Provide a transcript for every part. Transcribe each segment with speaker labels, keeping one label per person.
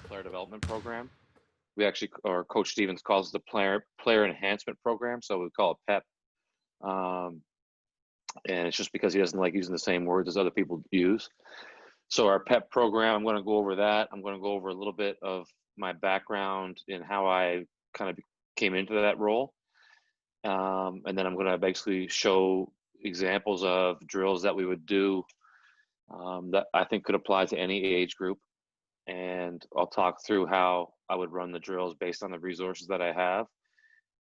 Speaker 1: player development program. We actually, or Coach Stevens calls it the player enhancement program, so we call it PEP. Um, and it's just because he doesn't like using the same words as other people use. So our PEP program, I'm going to go over that. I'm going to go over a little bit of my background in how I kind of came into that role. And then I'm going to basically show examples of drills that we would do that I think could apply to any age group. And I'll talk through how I would run the drills based on the resources that I have.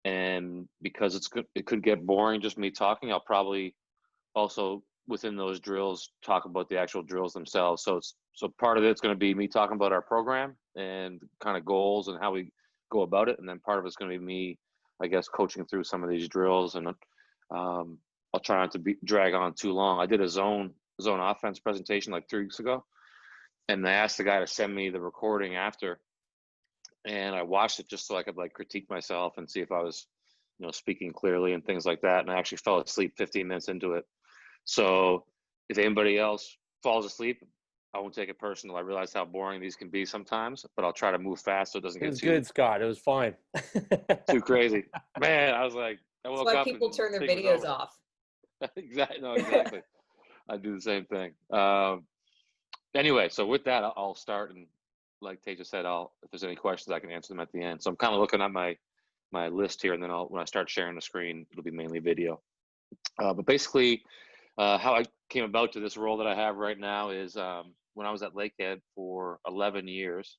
Speaker 1: And because it could get boring just me talking, I'll probably also within those drills talk about the actual drills themselves. So part of it's going to be me talking about our program and kind of goals and how we go about it, and then part of it's going to be me, I guess, coaching through some of these drills. And I'll try not to drag on too long. I did a zone offense presentation like 3 weeks ago, and I asked the guy to send me the recording after, and I watched it just so I could like critique myself and see if I was, speaking clearly and things like that. And I actually fell asleep 15 minutes into it. So if anybody else falls asleep, I won't take it personal. I realize how boring these can be sometimes, but I'll try to move fast so it doesn't
Speaker 2: It
Speaker 1: get
Speaker 2: was good, Scott. It was fine.
Speaker 1: too crazy. Man, I was like, I
Speaker 3: That's
Speaker 1: woke
Speaker 3: why
Speaker 1: up
Speaker 3: people
Speaker 1: and
Speaker 3: turn their
Speaker 1: thing was
Speaker 3: videos
Speaker 1: over.
Speaker 3: off.
Speaker 1: Exactly. No, exactly. I do the same thing. Anyway, so with that, I'll start, and like Teja said, if there's any questions, I can answer them at the end. So I'm kind of looking at my list here, and then when I start sharing the screen, it'll be mainly video. But basically, how I came about to this role that I have right now is when I was at Lakehead for 11 years.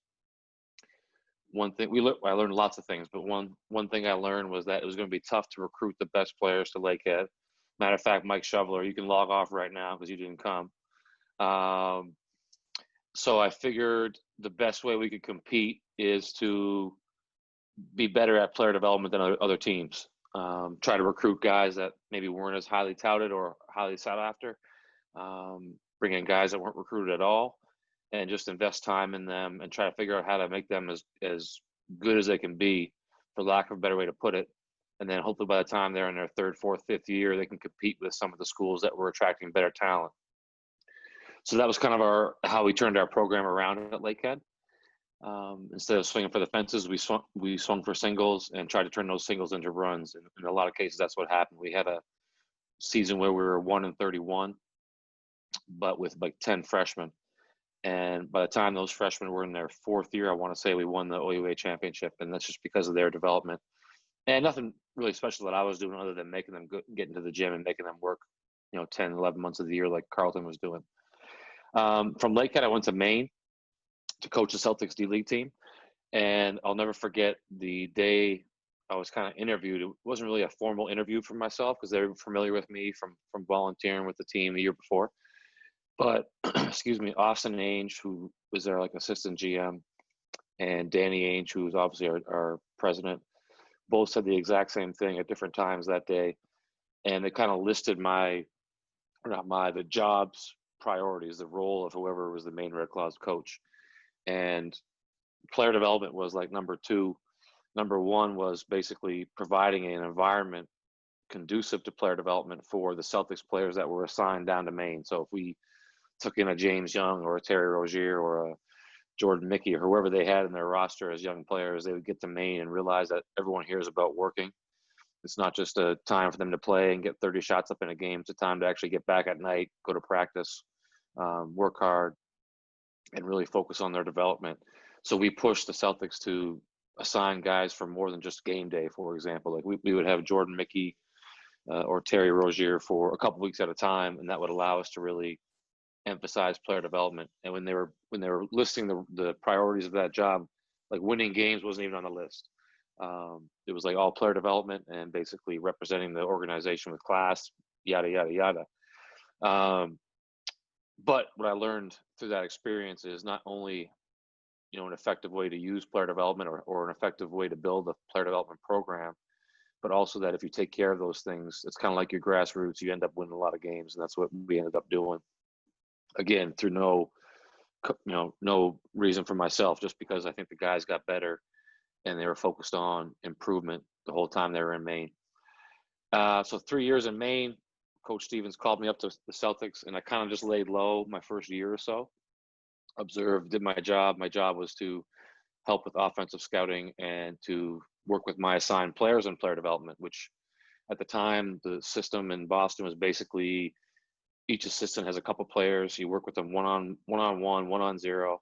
Speaker 1: One thing I learned lots of things, but one thing I learned was that it was going to be tough to recruit the best players to Lakehead. Matter of fact, Mike Shoveler, you can log off right now because you didn't come. So I figured the best way we could compete is to be better at player development than other teams. Try to recruit guys that maybe weren't as highly touted or highly sought after. Bring in guys that weren't recruited at all, and just invest time in them and try to figure out how to make them as good as they can be, for lack of a better way to put it. And then hopefully by the time they're in their third, fourth, fifth year, they can compete with some of the schools that were attracting better talent. So that was kind of how we turned our program around at Lakehead. Instead of swinging for the fences, we swung for singles and tried to turn those singles into runs. And in a lot of cases, that's what happened. We had a season where we were 1-31, but with like 10 freshmen. And by the time those freshmen were in their fourth year, I want to say we won the OUA championship, and that's just because of their development. And nothing really special that I was doing other than making them get into the gym and making them work, 10, 11 months of the year like Carlton was doing. From Lakehead, I went to Maine to coach the Celtics D-League team. And I'll never forget the day I was kind of interviewed. It wasn't really a formal interview for myself because they were familiar with me from volunteering with the team the year before. But, excuse me, Austin Ainge, who was their like assistant GM, and Danny Ainge, who was obviously our president, both said the exact same thing at different times that day. And they kind of listed the job's priorities, the role of whoever was the Maine Red Claws coach. And player development was like number two. Number one was basically providing an environment conducive to player development for the Celtics players that were assigned down to Maine. So if we took in a James Young or a Terry Rozier or a Jordan Mickey or whoever they had in their roster as young players, they would get to Maine and realize that everyone here is about working. It's not just a time for them to play and get 30 shots up in a game. It's a time to actually get back at night, go to practice, work hard, and really focus on their development. So we pushed the Celtics to assign guys for more than just game day, for example. Like we would have Jordan Mickey or Terry Rozier for a couple weeks at a time, and that would allow us to really emphasize player development. And when they were listing the priorities of that job, like winning games wasn't even on the list. It was like all player development and basically representing the organization with class, yada, yada, yada. But what I learned through that experience is not only, an effective way to use player development or an effective way to build a player development program, but also that if you take care of those things, it's kind of like your grassroots, you end up winning a lot of games. And that's what we ended up doing. Again, through no reason for myself, just because I think the guys got better and they were focused on improvement the whole time they were in Maine. So 3 years in Maine, Coach Stevens called me up to the Celtics, and I kind of just laid low my first year or so. Observed, did my job. My job was to help with offensive scouting and to work with my assigned players in player development, which at the time, the system in Boston was basically each assistant has a couple players. You work with them one-on-one, one-on-zero,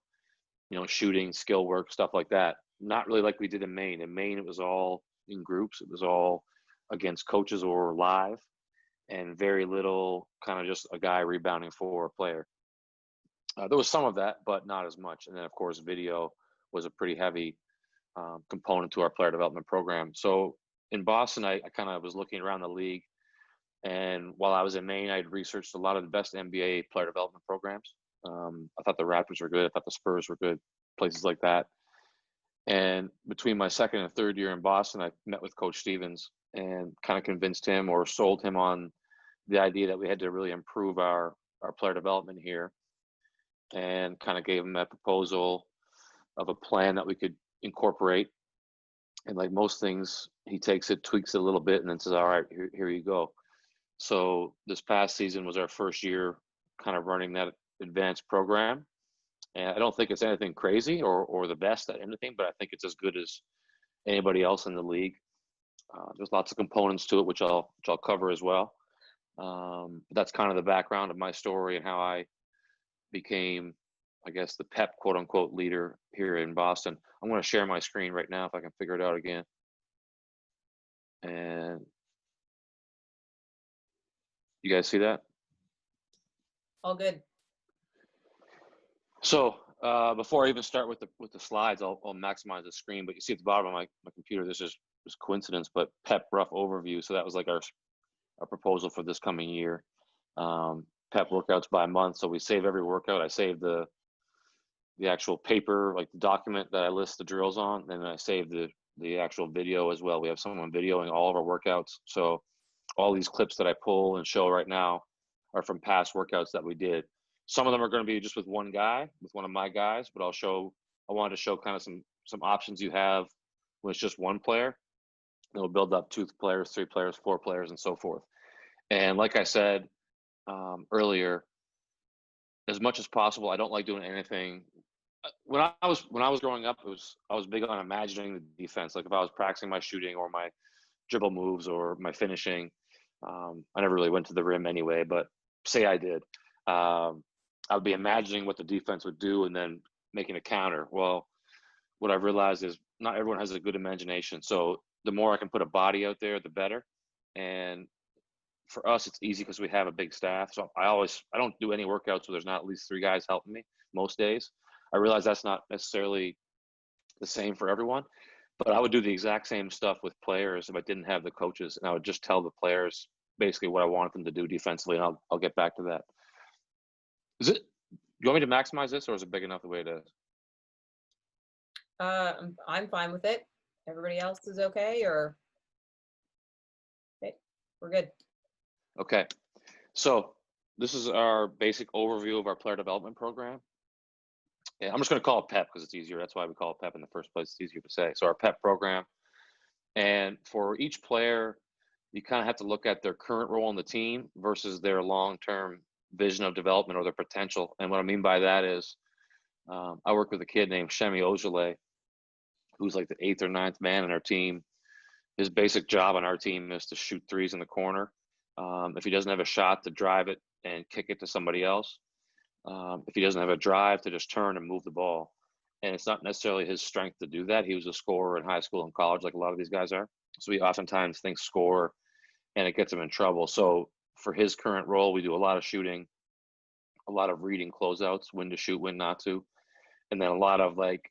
Speaker 1: shooting, skill work, stuff like that. Not really like we did in Maine. In Maine, it was all in groups. It was all against coaches or live, and very little kind of just a guy rebounding for a player. There was some of that, but not as much. And then, of course, video was a pretty heavy component to our player development program. So in Boston, I kind of was looking around the league. And while I was in Maine, I'd researched a lot of the best NBA player development programs. I thought the Raptors were good. I thought the Spurs were good, places like that. And between my second and third year in Boston, I met with Coach Stevens and kind of convinced him or sold him on the idea that we had to really improve our player development here, and kind of gave him a proposal of a plan that we could incorporate. And like most things, he takes it, tweaks it a little bit, and then says, all right, here you go. So this past season was our first year kind of running that advanced program. And I don't think it's anything crazy or the best at anything, but I think it's as good as anybody else in the league. There's lots of components to it, which I'll cover as well. But that's kind of the background of my story and how I became, I guess, the PEP quote unquote leader here in Boston. I'm going to share my screen right now if I can figure it out again. And you guys see that?
Speaker 2: All good.
Speaker 1: So before I even start with the slides, I'll maximize the screen. But you see at the bottom of my computer, this is coincidence, but PEP rough overview. So that was like our proposal for this coming year. PEP workouts by month. So we save every workout. I save the actual paper, like the document that I list the drills on, and then I save the actual video as well. We have someone videoing all of our workouts. So all these clips that I pull and show right now are from past workouts that we did. Some of them are going to be just with one guy, with one of my guys, but I wanted to show kind of some options you have when it's just one player. It'll build up 2 players, 3 players, 4 players, and so forth. And like I said earlier, as much as possible, I don't like doing anything. When I was growing up, I was big on imagining the defense. Like if I was practicing my shooting or my dribble moves or my finishing, I never really went to the rim anyway, but say I did. I would be imagining what the defense would do and then making a counter. Well, what I've realized is not everyone has a good imagination. So the more I can put a body out there, the better. And for us, it's easy because we have a big staff. So I don't do any workouts where there's not at least 3 guys helping me most days. I realize that's not necessarily the same for everyone, but I would do the exact same stuff with players if I didn't have the coaches, and I would just tell the players basically what I wanted them to do defensively, and I'll get back to that. Do you want me to maximize this, or is it big enough the way it is?
Speaker 2: I'm fine with it. Everybody else is okay, or okay, we're good.
Speaker 1: Okay, so this is our basic overview of our player development program. Yeah, I'm just going to call it PEP because it's easier. That's why we call it PEP in the first place. It's easier to say. So our PEP program, and for each player, you kind of have to look at their current role on the team versus their long-term vision of development or their potential. And what I mean by that is, I work with a kid named Shemi Ojale, who's like the 8th or 9th man in our team. His basic job on our team is to shoot threes in the corner. If he doesn't have a shot, to drive it and kick it to somebody else. If he doesn't have a drive, to just turn and move the ball. And it's not necessarily his strength to do that. He was a scorer in high school and college, like a lot of these guys are. So he oftentimes thinks score, and it gets him in trouble. So for his current role, we do a lot of shooting, a lot of reading closeouts, when to shoot, when not to, and then a lot of like,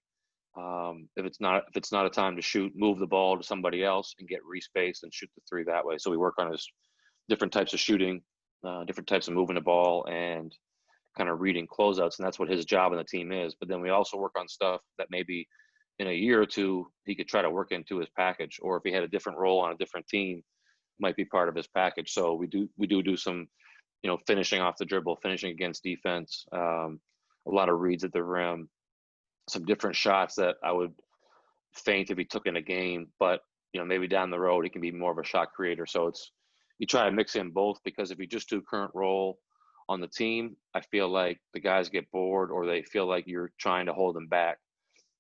Speaker 1: if it's not a time to shoot, move the ball to somebody else and get respaced and shoot the 3 that way. So we work on his different types of shooting, different types of moving the ball, and kind of reading closeouts, and that's what his job on the team is. But then we also work on stuff that maybe in a year or 2 he could try to work into his package, or if he had a different role on a different team, might be part of his package. So we do some, finishing off the dribble, finishing against defense, a lot of reads at the rim, some different shots that I would feint if he took in a game, but maybe down the road he can be more of a shot creator. So you try to mix in both, because if you just do current role on the team, I feel like the guys get bored or they feel like you're trying to hold them back.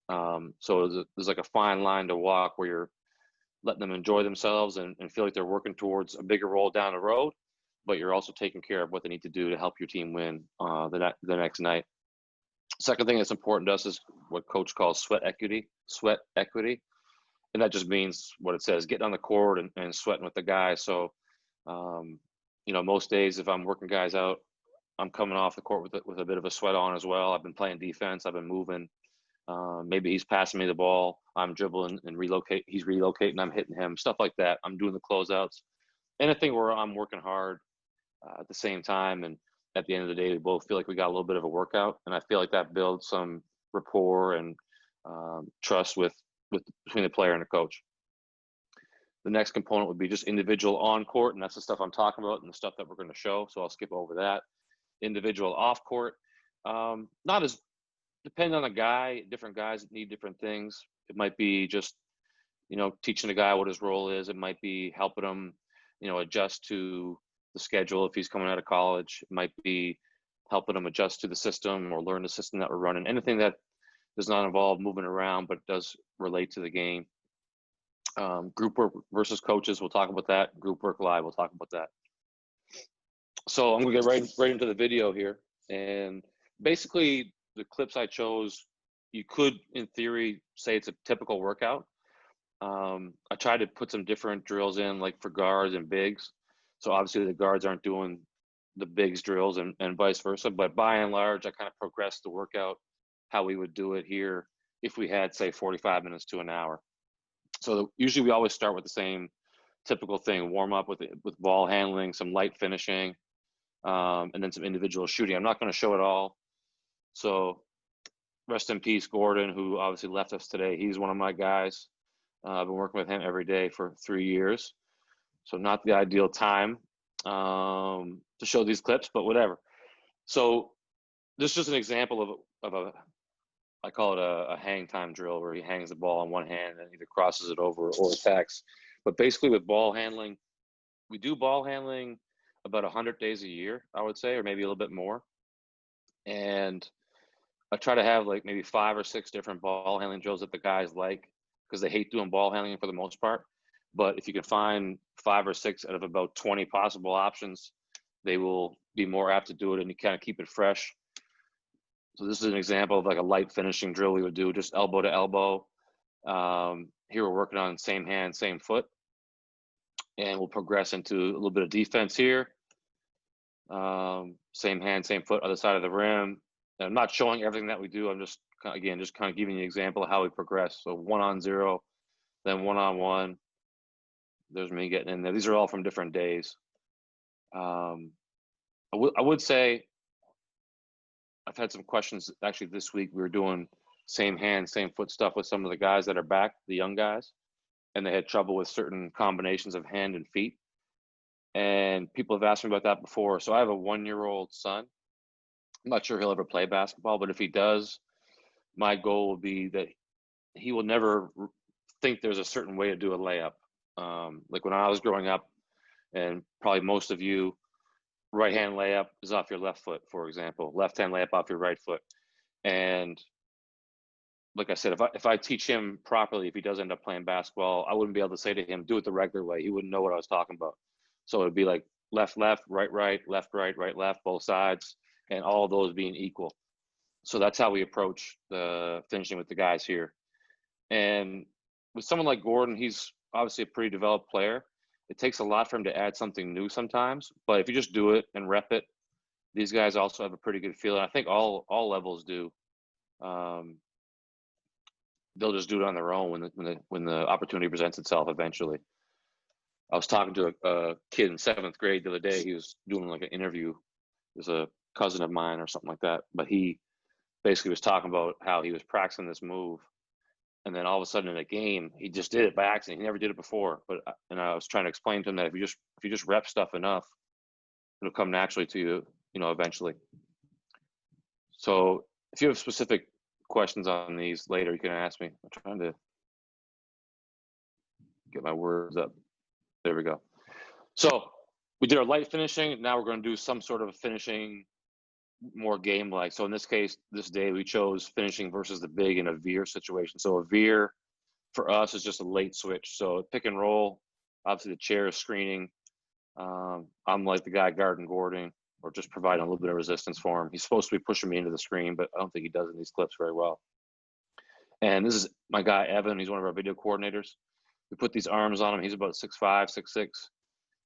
Speaker 1: So there's like a fine line to walk where you're letting them enjoy themselves and feel like they're working towards a bigger role down the road, but you're also taking care of what they need to do to help your team win the next night. Second thing that's important to us is what coach calls sweat equity. Sweat equity, and that just means what it says: getting on the court and sweating with the guys. So, most days if I'm working guys out, I'm coming off the court with a bit of a sweat on as well. I've been playing defense. I've been moving. Maybe he's passing me the ball. I'm dribbling and he's relocating. I'm hitting him. Stuff like that. I'm doing the closeouts. Anything where I'm working hard at the same time. And at the end of the day, we both feel like we got a little bit of a workout. And I feel like that builds some rapport and trust with between the player and the coach. The next component would be just individual on court, and that's the stuff I'm talking about and the stuff that we're going to show. So I'll skip over that. Individual off court, not as depending on the guy. Different guys need different things. It might be just teaching a guy what his role is. It might be helping him adjust to the schedule if he's coming out of college. It might be helping him adjust to the system or learn the system that we're running. Anything that does not involve moving around but does relate to the game. Group work versus coaches, we'll talk about that. Group work live, we'll talk about that. So I'm gonna get right into the video here. And basically the clips I chose, you could in theory say it's a typical workout. I tried to put some different drills in, like for guards and bigs. So obviously the guards aren't doing the bigs drills and vice versa, but by and large, I kind of progressed the workout how we would do it here if we had, say, 45 minutes to an hour. So usually we always start with the same typical thing: warm up with ball handling, some light finishing, and then some individual shooting. I'm not going to show it all. So rest in peace, Gordon, who obviously left us today. He's one of my guys. I've been working with him every day for 3 years. So not the ideal time to show these clips, but whatever. So this is just an example of a I call it a hang time drill, where he hangs the ball on one hand and either crosses it over or attacks. But basically with ball handling, we do ball handling about 100 days a year, I would say, or maybe a little bit more. And I try to have like maybe 5 or 6 different ball handling drills that the guys like, because they hate doing ball handling for the most part. But if you can find 5 or 6 out of about 20 possible options, they will be more apt to do it, and you kind of keep it fresh. So this is an example of like a light finishing drill we would do, just elbow to elbow. Here we're working on same hand, same foot. And we'll progress into a little bit of defense here. Same hand, same foot, other side of the rim. And I'm not showing everything that we do. I'm just kind of giving you an example of how we progress. So 1-on-0, then 1-on-1. There's me getting in there. These are all from different days. I would say I've had some questions actually this week. We were doing same hand, same foot stuff with some of the guys that are back, the young guys, and they had trouble with certain combinations of hand and feet. And people have asked me about that before. So I have a 1-year-old son. I'm not sure he'll ever play basketball, but if he does, my goal will be that he will never think there's a certain way to do a layup. Like when I was growing up, and probably most of you, right hand layup is off your left foot, for example. Left hand layup off your right foot. And like I said, if I teach him properly, if he does end up playing basketball, I wouldn't be able to say to him, do it the regular way. He wouldn't know what I was talking about. So it'd be like left, left, right, right, left, right, right, left, both sides, and all of those being equal. So that's how we approach the finishing with the guys here. And with someone like Gordon, he's obviously a pretty developed player. It takes a lot for him to add something new sometimes, but if you just do it and rep it, these guys also have a pretty good feel. And I think all levels do. They'll just do it on their own when the opportunity presents itself eventually. I was talking to a kid in 7th grade the other day. He was doing like an interview. It was a cousin of mine or something like that. But he basically was talking about how he was practicing this move, and then all of a sudden in a game, he just did it by accident. He never did it before. And I was trying to explain to him that if you just rep stuff enough, it'll come naturally to you, eventually. So if you have specific questions on these later, you can ask me. I'm trying to get my words up. There we go. So we did our light finishing. Now we're going to do some sort of finishing more game-like. So in this case, this day we chose finishing versus the big in a veer situation. So a veer for us is just a late switch. So pick and roll, obviously the chair is screening. I'm like the guy guarding Gordon or just providing a little bit of resistance for him. He's supposed to be pushing me into the screen, but I don't think he does in these clips very well. And this is my guy, Evan. He's one of our video coordinators. We put these arms on him. He's about 6'5", 6'6",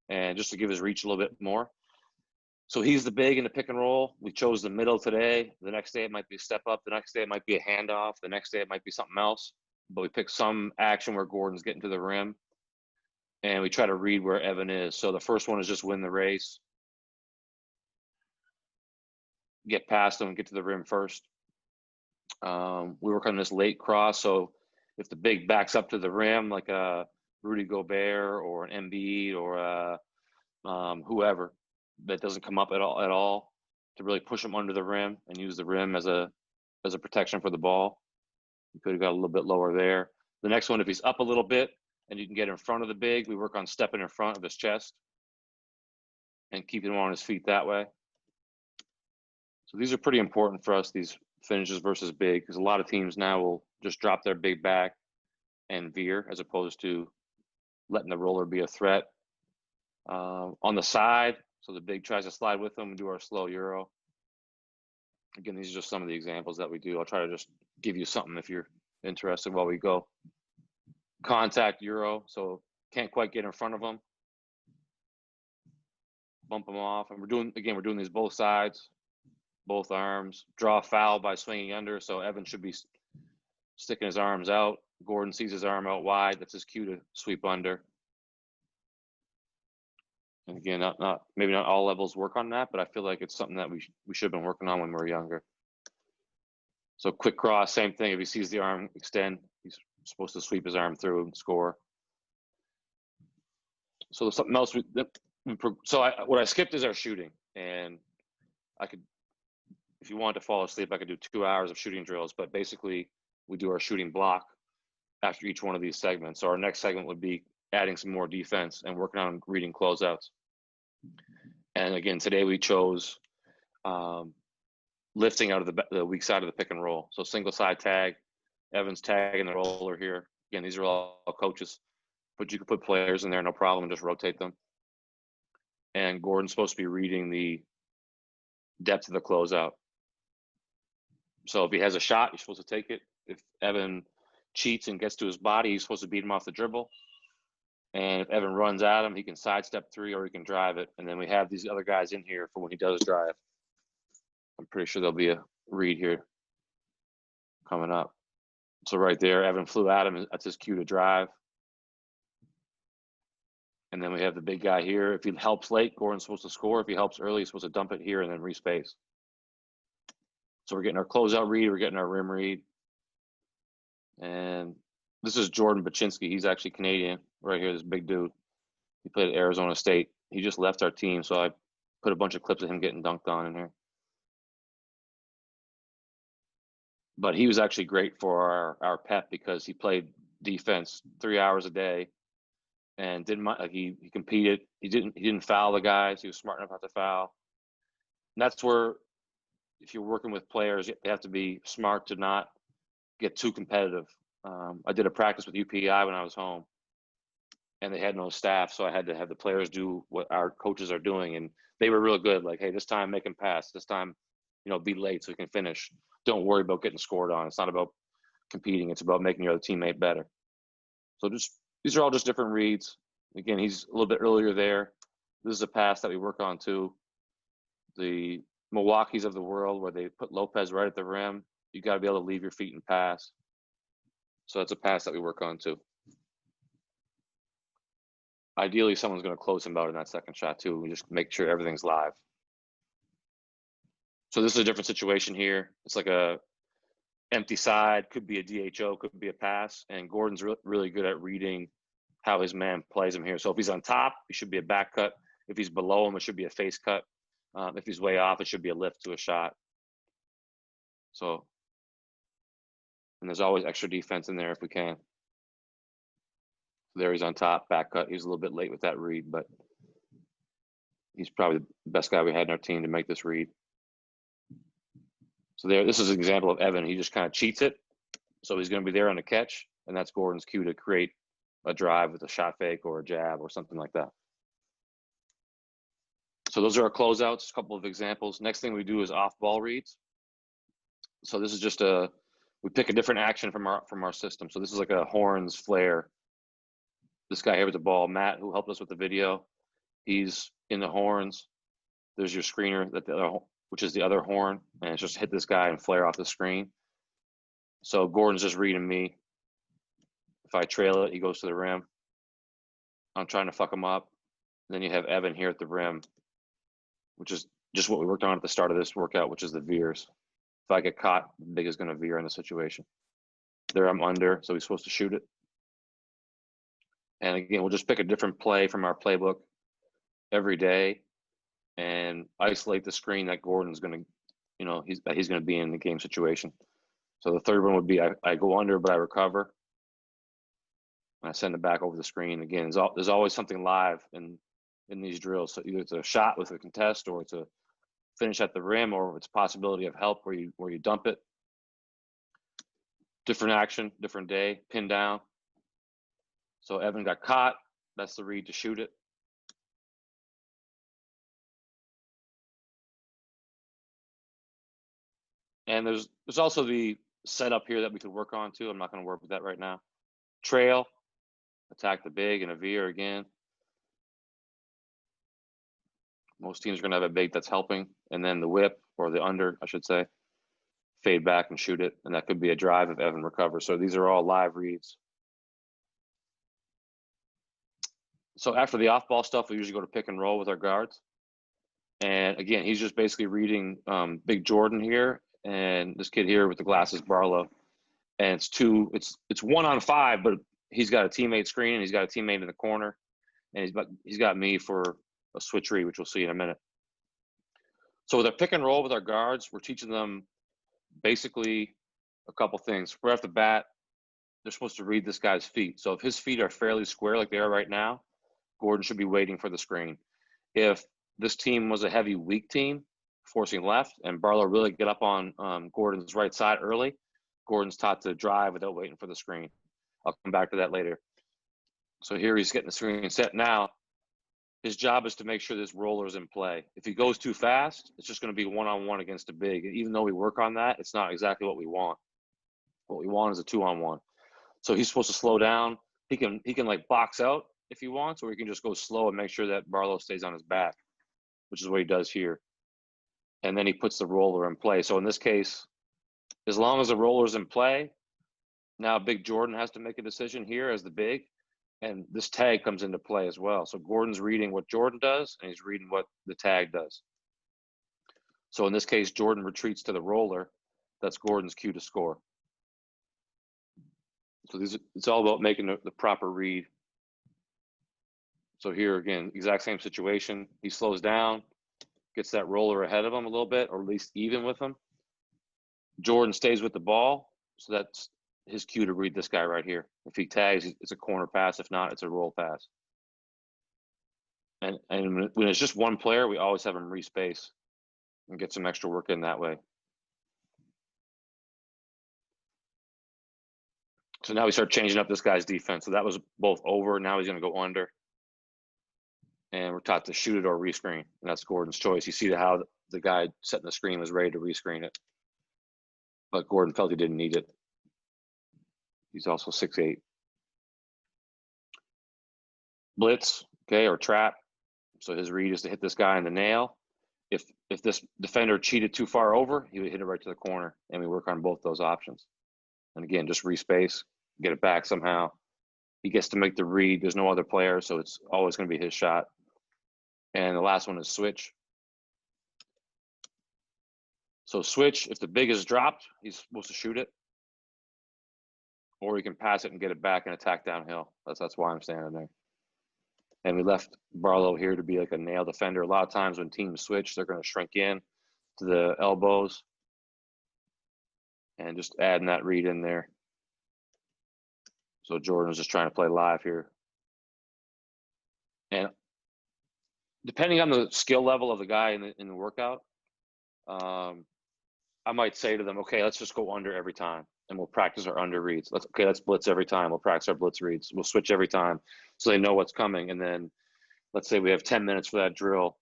Speaker 1: and just to give his reach a little bit more. So he's the big in the pick and roll. We chose the middle today. The next day it might be a step up. The next day it might be a handoff. The next day it might be something else. But we pick some action where Gordon's getting to the rim. And we try to read where Evan is. So the first one is just win the race. Get past him and get to the rim first. We work on this late cross. So if the big backs up to the rim, like a Rudy Gobert or an Embiid or whoever, that doesn't come up at all, to really push them under the rim and use the rim as a protection for the ball. You could have got a little bit lower there. The next one, if he's up a little bit and you can get in front of the big, we work on stepping in front of his chest and keeping him on his feet that way. So these are pretty important for us, these finishes versus big, because a lot of teams now will just drop their big back and veer as opposed to letting the roller be a threat. On the side, so the big tries to slide with them and do our slow Euro. Again, these are just some of the examples that we do. I'll try to just give you something if you're interested while we go. Contact Euro, so can't quite get in front of them. Bump them off. And we're doing these both sides, both arms. Draw a foul by swinging under, so Evan should be sticking his arms out. Gordon sees his arm out wide. That's his cue to sweep under. And again, maybe not all levels work on that, but I feel like it's something that we should have been working on when we were younger. So quick cross, same thing. If he sees the arm extend, he's supposed to sweep his arm through and score. So there's something else. What I skipped is our shooting, and I could, if you want to fall asleep, I could do 2 hours of shooting drills. But basically, we do our shooting block after each one of these segments. So our next segment would be adding some more defense and working on reading closeouts. And again, today we chose lifting out of the weak side of the pick and roll. So single side tag, Evan's tagging the roller here. Again, these are all coaches, but you can put players in there, no problem, and just rotate them. And Gordon's supposed to be reading the depth of the closeout. So if he has a shot, he's supposed to take it. If Evan cheats and gets to his body, he's supposed to beat him off the dribble. And if Evan runs at him, he can sidestep three or he can drive it. And then we have these other guys in here for when he does drive. I'm pretty sure there'll be a read here coming up. So right there, Evan flew at him. That's his cue to drive. And then we have the big guy here. If he helps late, Gordon's supposed to score. If he helps early, he's supposed to dump it here and then respace. So we're getting our closeout read. We're getting our rim read. And this is Jordan Baczynski. He's actually Canadian right here, this big dude. He played at Arizona State. He just left our team, so I put a bunch of clips of him getting dunked on in here. But he was actually great for our pep because he played defense 3 hours a day and didn't mind, like he competed. He didn't foul the guys. He was smart enough not to foul. And that's where, if you're working with players, they have to be smart to not get too competitive. I did a practice with UPI when I was home, and they had no staff, so I had to have the players do what our coaches are doing, and they were real good. Like, hey, this time make him pass. This time, be late so we can finish. Don't worry about getting scored on. It's not about competing. It's about making your other teammate better. So these are all just different reads. Again, he's a little bit earlier there. This is a pass that we work on too. The Milwaukee's of the world where they put Lopez right at the rim. You got to be able to leave your feet and pass. So that's a pass that we work on too. Ideally, someone's going to close him out in that second shot too. We just make sure everything's live. So this is a different situation here. It's like a empty side, could be a DHO, could be a pass. And Gordon's really good at reading how his man plays him here. So if he's on top, it should be a back cut. If he's below him, it should be a face cut. If he's way off, it should be a lift to a shot. So, and there's always extra defense in there if we can. There he's on top, back cut. He was a little bit late with that read, but he's probably the best guy we had in our team to make this read. So this is an example of Evan. He just kind of cheats it. So he's going to be there on the catch, and that's Gordon's cue to create a drive with a shot fake or a jab or something like that. So those are our closeouts, a couple of examples. Next thing we do is off-ball reads. So this is just we pick a different action from our system. So this is like a horns flare. This guy here with the ball, Matt, who helped us with the video, he's in the horns. There's your screener, which is the other horn, and it's just hit this guy and flare off the screen. So Gordon's just reading me. If I trail it, he goes to the rim. I'm trying to fuck him up. And then you have Evan here at the rim, which is just what we worked on at the start of this workout, which is the veers. If I get caught, the big is going to veer in the situation. There I'm under, so he's supposed to shoot it. And again, we'll just pick a different play from our playbook every day and isolate the screen that Gordon's going to, he's going to be in the game situation. So the third one would be I go under, but I recover. I send it back over the screen. Again, there's always something live in these drills. So either it's a shot with a contest, or it's a finish at the rim, or it's possibility of help where you dump it. Different action, different day, pin down. So Evan got caught. That's the read to shoot it. And there's also the setup here that we could work on too. I'm not going to work with that right now. Trail, attack the big, and a veer again. Most teams are going to have a big that's helping, and then the whip, or the under, I should say, fade back and shoot it, and that could be a drive if Evan recovers. So these are all live reads. So after the off-ball stuff, we usually go to pick and roll with our guards. And again, he's just basically reading Big Jordan here, and this kid here with the glasses, Barlow. And it's 1-on-5, but he's got a teammate screen, and he's got a teammate in the corner, and he's got me for a switch read, which we'll see in a minute. So with our pick and roll with our guards, we're teaching them basically a couple things. Right off the bat, they're supposed to read this guy's feet. So if his feet are fairly square like they are right now, Gordon should be waiting for the screen. If this team was a heavy, weak team, forcing left, and Barlow really get up on Gordon's right side early, Gordon's taught to drive without waiting for the screen. I'll come back to that later. So here he's getting the screen set now. His job is to make sure this roller is in play. If he goes too fast, it's just going to be one-on-one against a big. Even though we work on that, it's not exactly what we want. What we want is a 2-on-1. So he's supposed to slow down. He can like box out if he wants, or he can just go slow and make sure that Barlow stays on his back, which is what he does here. And then he puts the roller in play. So in this case, as long as the roller's in play, now Big Jordan has to make a decision here as the big, and this tag comes into play as well. So Gordon's reading what Jordan does, and he's reading what the tag does. So in this case, Jordan retreats to the roller. That's Gordon's cue to score. So it's all about making the proper read. So here again, exact same situation. He slows down, gets that roller ahead of him a little bit, or at least even with him. Jordan stays with the ball, so that's his cue to read this guy right here. If he tags, it's a corner pass. If not, it's a roll pass. And when it's just one player, we always have him respace and get some extra work in that way. So now we start changing up this guy's defense. So that was both over. Now he's going to go under. And we're taught to shoot it or rescreen. And that's Gordon's choice. You see how the guy setting the screen was ready to rescreen it. But Gordon felt he didn't need it. He's also 6'8". Blitz, okay, or trap. So his read is to hit this guy in the nail. If this defender cheated too far over, he would hit it right to the corner. And we work on both those options. And again, just respace, get it back somehow. He gets to make the read. There's no other player, so it's always going to be his shot. And the last one is switch. So switch, if the big is dropped, he's supposed to shoot it. Or he can pass it and get it back and attack downhill. That's why I'm standing there. And we left Barlow here to be like a nail defender. A lot of times when teams switch, they're going to shrink in to the elbows. And just adding that read in there. So Jordan was just trying to play live here. And depending on the skill level of the guy in the workout, I might say to them, okay, let's just go under every time, and we'll practice our under reads. Let's blitz every time. We'll practice our blitz reads. We'll switch every time, so they know what's coming. And then let's say we have 10 minutes for that drill.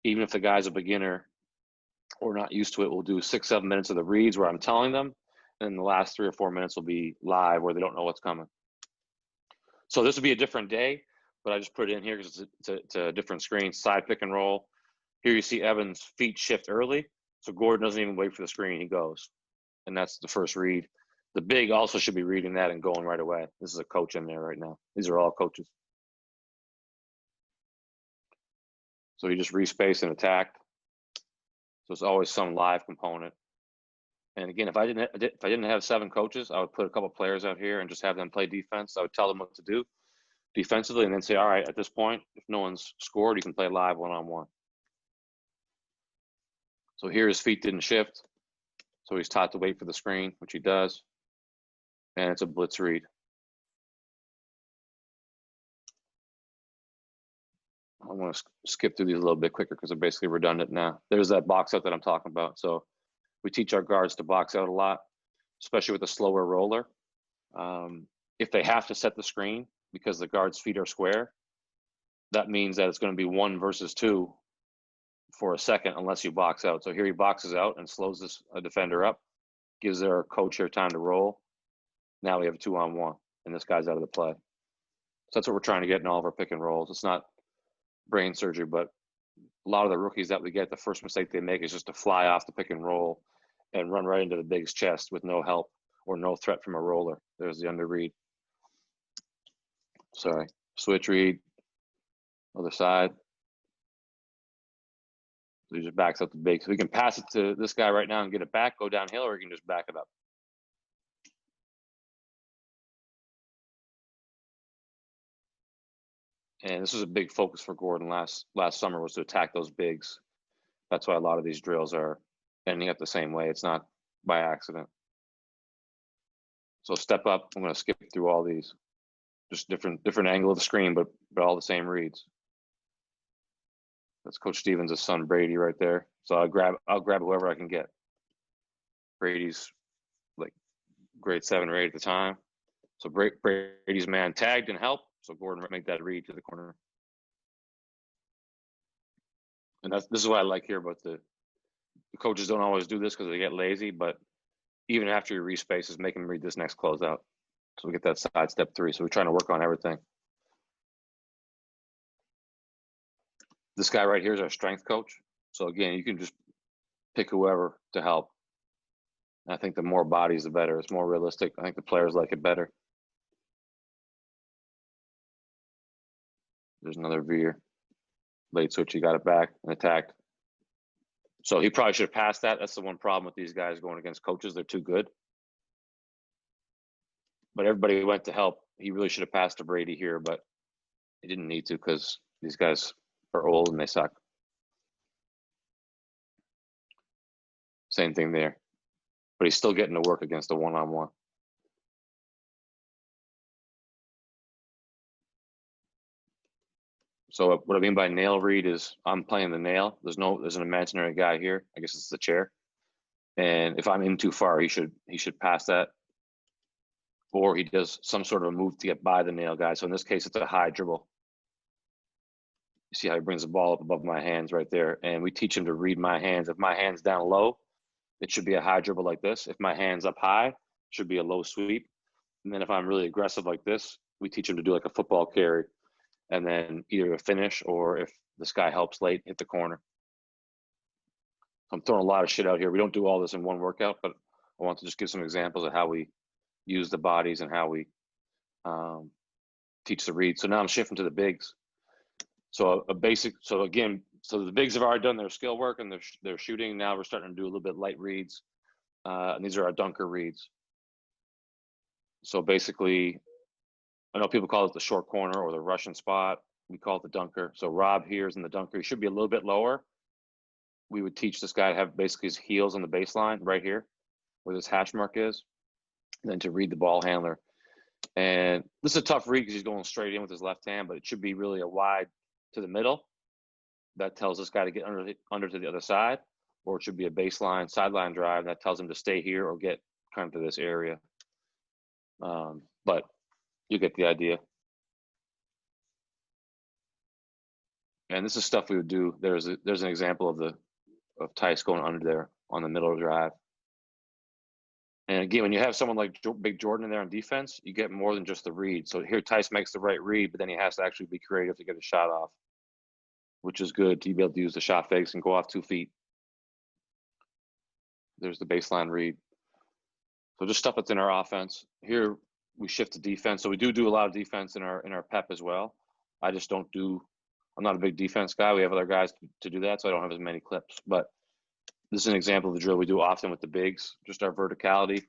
Speaker 1: Even if the guy's a beginner or not used to it, we'll do 6, 7 minutes of the reads where I'm telling them, and the last 3 or 4 minutes will be live where they don't know what's coming. So this would be a different day, but I just put it in here because it's a different screen. Side pick and roll. Here you see Evan's feet shift early, so Gordon doesn't even wait for the screen. He goes, and that's the first read. The big also should be reading that and going right away. This is a coach in there right now. These are all coaches. So you just respace and attack. So it's always some live component. And again, if I didn't have 7 coaches, I would put a couple players out here and just have them play defense. I would tell them what to do defensively, and then say, all right, at this point, if no one's scored, you can play live one-on-one. So here his feet didn't shift. So he's taught to wait for the screen, which he does. And it's a blitz read. I want to skip through these a little bit quicker because they're basically redundant now. There's that box out that I'm talking about. So we teach our guards to box out a lot, especially with a slower roller. If they have to set the screen because the guard's feet are square, that means that it's going to be 1 versus 2 for a second unless you box out. So here he boxes out and slows a defender up, gives their coach here time to roll. Now we have a 2-on-1, and this guy's out of the play. So that's what we're trying to get in all of our pick and rolls. It's not brain surgery, but a lot of the rookies that we get, the first mistake they make is just to fly off the pick and roll and run right into the big's chest with no help or no threat from a roller. There's the under read. Sorry, switch read, other side. So he just backs up the big. So we can pass it to this guy right now and get it back, go downhill, or he can just back it up. And this was a big focus for Gordon last summer, was to attack those bigs. That's why a lot of these drills are ending up the same way. It's not by accident. So step up. I'm going to skip through all these. Just different angle of the screen, but all the same reads. That's Coach Stevens' son Brady right there. So I'll grab whoever I can get. Brady's like grade 7 or 8 at the time. So Brady's man tagged and helped. So Gordon make that read to the corner. And this is what I like here about the coaches don't always do this because they get lazy, but even after you respaces, make them read this next closeout. So we get that side step 3. So we're trying to work on everything. This guy right here is our strength coach. So again, you can just pick whoever to help. I think the more bodies, the better. It's more realistic. I think the players like it better. There's another veer. Late switch, he got it back and attacked. So he probably should have passed that. That's the one problem with these guys going against coaches. They're too good. But everybody went to help. He really should have passed to Brady here, but he didn't need to because these guys are old and they suck. Same thing there. But he's still getting to work against a one-on-one. So what I mean by nail read is I'm playing the nail. There's an imaginary guy here. I guess it's the chair. And if I'm in too far, he should pass that. Or he does some sort of a move to get by the nail guy. So in this case, it's a high dribble. You see how he brings the ball up above my hands right there. And we teach him to read my hands. If my hand's down low, it should be a high dribble like this. If my hand's up high, it should be a low sweep. And then if I'm really aggressive like this, we teach him to do like a football carry. And then either a finish or if this guy helps late, hit the corner. I'm throwing a lot of shit out here. We don't do all this in one workout, but I want to just give some examples of how we use the bodies and how we teach the read. So now I'm shifting to the bigs. So the bigs have already done their skill work and they're shooting. Now we're starting to do a little bit light reads. And these are our dunker reads. So basically, I know people call it the short corner or the Russian spot. We call it the dunker. So Rob here is in the dunker. He should be a little bit lower. We would teach this guy to have basically his heels on the baseline right here where this hash mark is, and then to read the ball handler. And this is a tough read because he's going straight in with his left hand, but it should be really a wide to the middle. That tells this guy to get under to the other side. or it should be a baseline sideline drive that tells him to stay here or get kind of to this area. But you get the idea. And this is stuff we would do. There's an example of Tice going under there on the middle drive. And again, when you have someone like Big Jordan in there on defense, you get more than just the read. So here Tice makes the right read, but then he has to actually be creative to get a shot off, which is good to be able to use the shot fakes and go off 2 feet. There's the baseline read. So just stuff that's in our offense. Here we shift to defense. So we do a lot of defense in our PEP as well. I just don't do. I'm not a big defense guy. We have other guys to do that, so I don't have as many clips. But this is an example of the drill we do often with the bigs, just our verticality.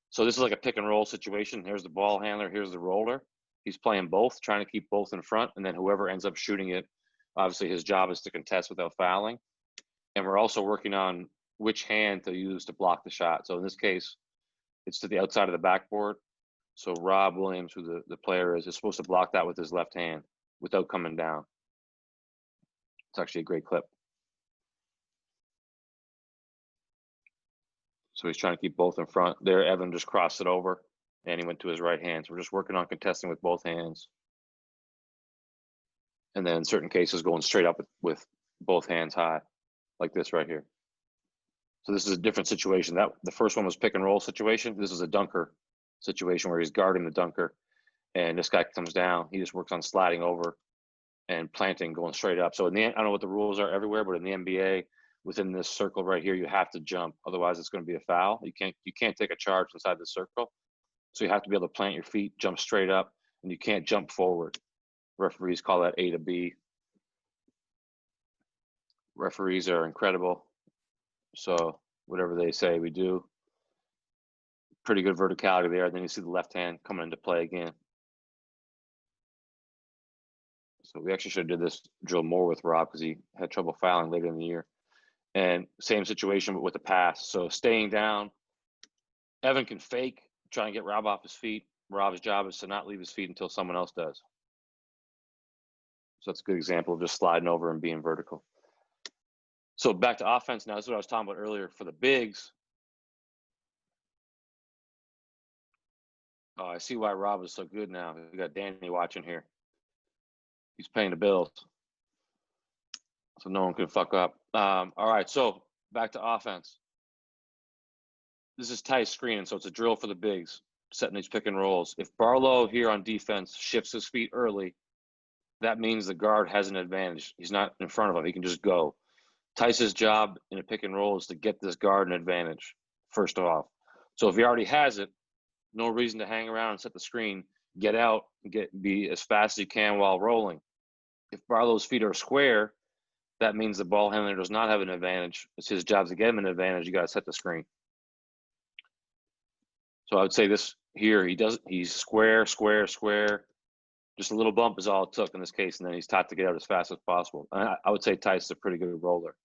Speaker 1: So this is like a pick and roll situation. Here's the ball handler. Here's the roller. He's playing both, trying to keep both in front, and then whoever ends up shooting it, obviously his job is to contest without fouling. And we're also working on which hand to use to block the shot. So in this case, it's to the outside of the backboard. So Rob Williams, who the player is supposed to block that with his left hand without coming down. It's actually a great clip. So he's trying to keep both in front. There, Evan just crossed it over, and he went to his right hand. So we're just working on contesting with both hands. And then in certain cases, going straight up with both hands high, like this right here. So this is a different situation. The first one was pick and roll situation. This is a dunker situation where he's guarding the dunker, and this guy comes down. He just works on sliding over and planting, going straight up. So I don't know what the rules are everywhere, but in the NBA, within this circle right here, you have to jump. Otherwise, it's going to be a foul. You can't take a charge inside the circle. So you have to be able to plant your feet, jump straight up, and you can't jump forward. Referees call that A to B. Referees are incredible. So whatever they say, we do. Pretty good verticality there. Then you see the left hand coming into play again. So we actually should have did this drill more with Rob because he had trouble fouling later in the year. And same situation but with the pass. So staying down, Evan can fake, try and get Rob off his feet. Rob's job is to not leave his feet until someone else does. So that's a good example of just sliding over and being vertical. So back to offense now. This is what I was talking about earlier for the bigs. Oh, I see why Rob is so good now. We got Danny watching here. He's paying the bills, so no one can fuck up. All right, so back to offense. This is tight screening, so it's a drill for the bigs, setting these pick and rolls. If Barlow here on defense shifts his feet early, that means the guard has an advantage. He's not in front of him. He can just go. Tice's job in a pick and roll is to get this guard an advantage, first off. So if he already has it, no reason to hang around and set the screen. Get out and be as fast as you can while rolling. If Barlow's feet are square, that means the ball handler does not have an advantage. It's his job to get him an advantage. You got to set the screen. So I would say this here, he's square, square, square. Just a little bump is all it took in this case, and then he's taught to get out as fast as possible. And I would say Tice is a pretty good roller.